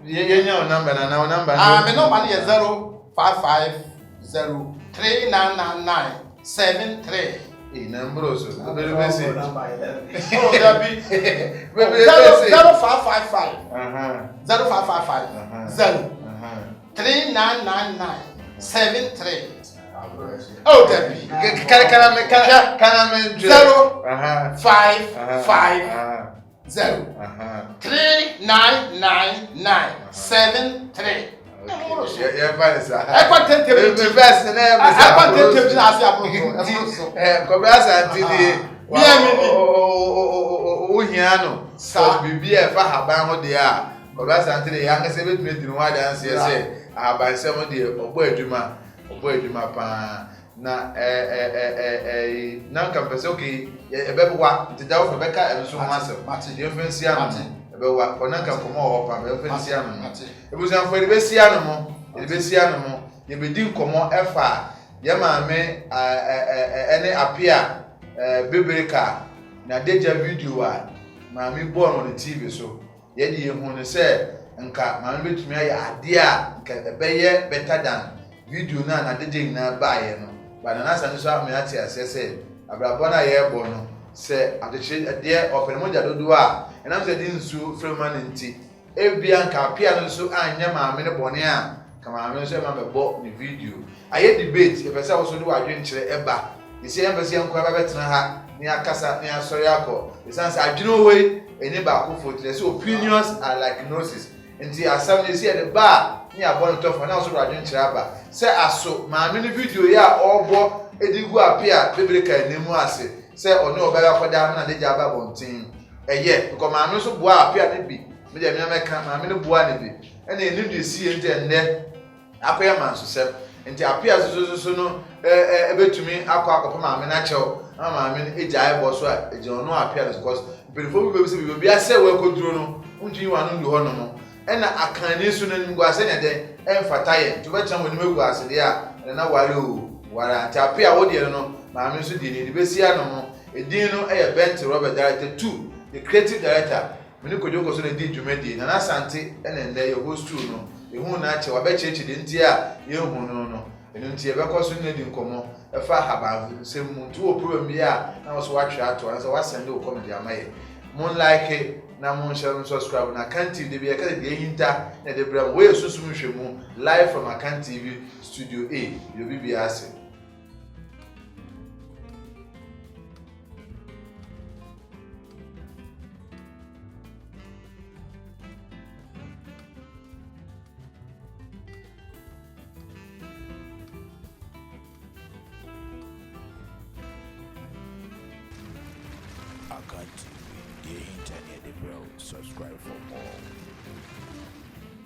ye nya o number na o number me number na 0550399973 number so be bese oh da bi 0555 0555 399973 oh Debbie can I 055 yeah fine sir I quite tell the best na I quite tell you as you ko bia santini o hiano so bibia e fa haban ho de a ko bia santini ya ngase betumi dinu wa dan se se haban se mo de ogbo adwuma pa na na campus okay e be wa ntida wo be ka e so ho asem de fensia no e be wa ko na kampo mo ho pa be fensia no e bu san fo de be sia no mo ye be din komo efa ye ma me ene apia bebreka na deja video a maame bɔ no TV so ye de yehu ne sɛ nka maame betumi ayɛ ade a nka ɛbɛyɛ better than video na deja nyina baaye no ba na nasa ne so ame ate asɛ sɛ abrabɔ na yɛ bɔ no sɛ adekyerɛ deɛ ɔpɛnmo dodo a ɛnam sɛ de nsu frema ne nti ebia nka apia no so anya maame ne bɔne a ka maame no so ma bɛbɔ ne video ayɛ debate yɛpɛsɛ wo so de wadwenkyerɛ ɛba yɛsɛ yɛmpɛsɛ yɛnkɔ bɛtena ha ne akasa ne asɔre akɔ yɛsan sɛ adwene wei ɛne baako fotere sɛ opinions are like noses nti asɛm ne sɛ yɛde ba ne abɔ no tɔfo na wo so de wadwenkyerɛ aba sɛ aso maame ne video yɛ a ɔbɔ edi gu apia bebreka anim ase sɛ ɔne ɔbɛra kɔda na de gya aba bɔnten ɛyɛ because maame so boa apia ne bi me de me meka maame ne boa ne bi ɛna enim de sie nti ɛnɛ akɔyɛ mansosɛm nti apia so no ebetumi akɔ maame na kyɛw na maame ne egya ɛbɔ so a egya ɔno apia no because mpelifo bi bɛbi sɛ bi asɛ wɔ akɔduro no ntwi wa no ndi hɔ no ɛna akane so no nim go asɛ ne den ɛmfata yɛ to bɛkyɛn wɔ nim egu ase de a na ware o wara nti apia wo de no maame so de ne de besia no ho edin no ɛyɛ Bent Robert Director 2 the creative director mene kodwo so na di dwumadi na Asante ɛna ndɛ yɛ host no ehu na akyɛ wabɛkyerɛkyerɛ de nti a yɛhu no eno nti yɛbɛkɔ so na di nkɔmɔ ɛfa haba sɛ mu nti wo problem bi a na wo so watwe ato ansa wasɛnde wo comment amaye mon like na mon share no subscribe na Akan TV de bi yɛka de hinta na de bra wo yɛ susum hwɛ mu live from Akan TV Studio A yo bibi ase. Akan TV, the internet, bro. Subscribe for more.